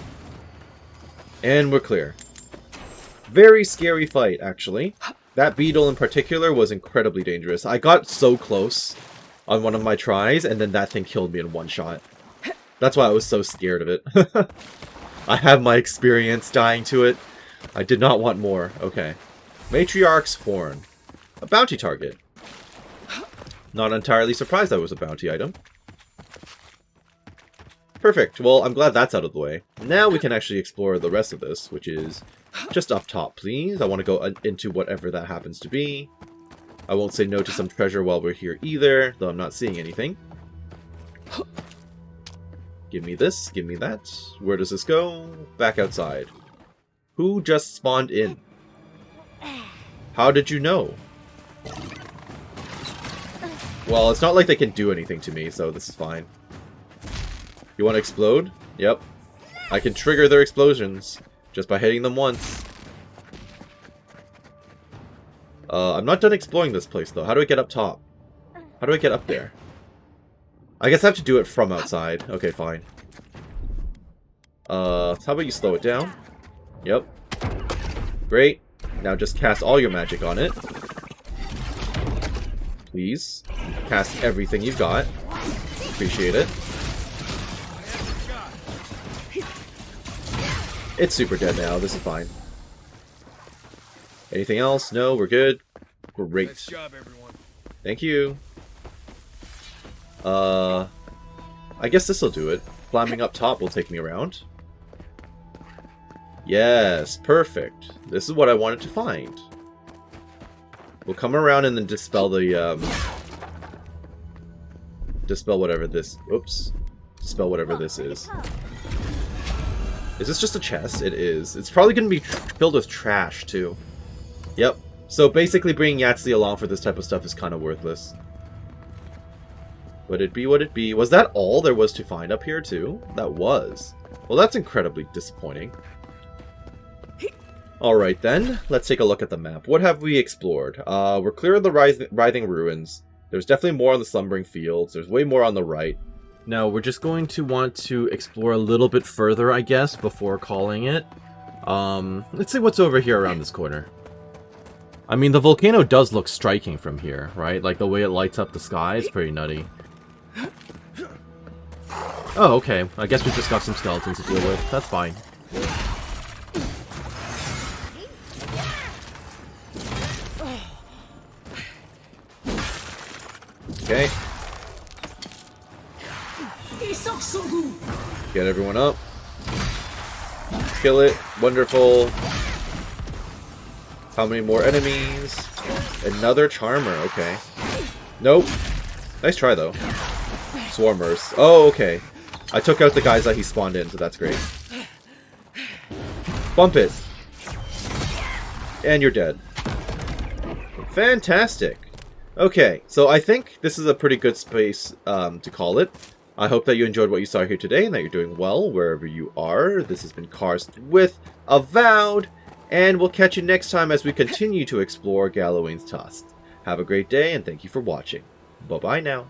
And we're clear. Very scary fight, actually. That beetle in particular was incredibly dangerous. I got so close on one of my tries, and then that thing killed me in one shot. That's why I was so scared of it. I have my experience dying to it. I did not want more. Okay. Matriarch's Horn. A bounty target. Not entirely surprised that was a bounty item. Perfect. Well, I'm glad that's out of the way. Now we can actually explore the rest of this, which is just up top, please. I want to go into whatever that happens to be. I won't say no to some treasure while we're here either, though I'm not seeing anything. Give me this, give me that. Where does this go? Back outside. Who just spawned in? How did you know? Well, it's not like they can do anything to me, so this is fine. You want to explode? Yep. I can trigger their explosions just by hitting them once. I'm not done exploring this place, though. How do I get up top? How do I get up there? I guess I have to do it from outside. Okay, fine. How about you slow it down? Yep. Great. Now just cast all your magic on it. Please. Cast everything you've got. Appreciate it. It's super dead now. This is fine. Anything else? No, we're good. Great.
Nice job, everyone.
Thank you. I guess this'll do it. Climbing up top will take me around. Yes, perfect. This is what I wanted to find. We'll come around and then dispel the, dispel whatever this... Oops. Dispel whatever this is. Is this just a chest? It is. It's probably going to be filled with trash, too. Yep. So basically bringing Yatsley along for this type of stuff is kind of worthless. Would it be what it be? Was that all there was to find up here, too? That was. Well, that's incredibly disappointing. Alright then, let's take a look at the map. What have we explored? We're clear of the writhing ruins. There's definitely more on the slumbering fields. There's way more on the right. Now, we're just going to want to explore a little bit further, I guess, before calling it. Let's see what's over here around this corner. I mean, the volcano does look striking from here, right? Like, the way it lights up the sky is pretty nutty. Oh, okay. I guess we've just got some skeletons to deal with. That's fine. Okay. Get everyone up. Kill it. Wonderful. How many more enemies? Another charmer. Okay. Nope. Nice try, though. Swarmers. Oh, okay. I took out the guys that he spawned in, so that's great. Bump it. And you're dead. Fantastic. Okay, so I think this is a pretty good space to call it. I hope that you enjoyed what you saw here today and that you're doing well wherever you are. This has been Karst with Avowed, and we'll catch you next time as we continue to explore Galawain's Tusks. Have a great day, and thank you for watching. Bye-bye now.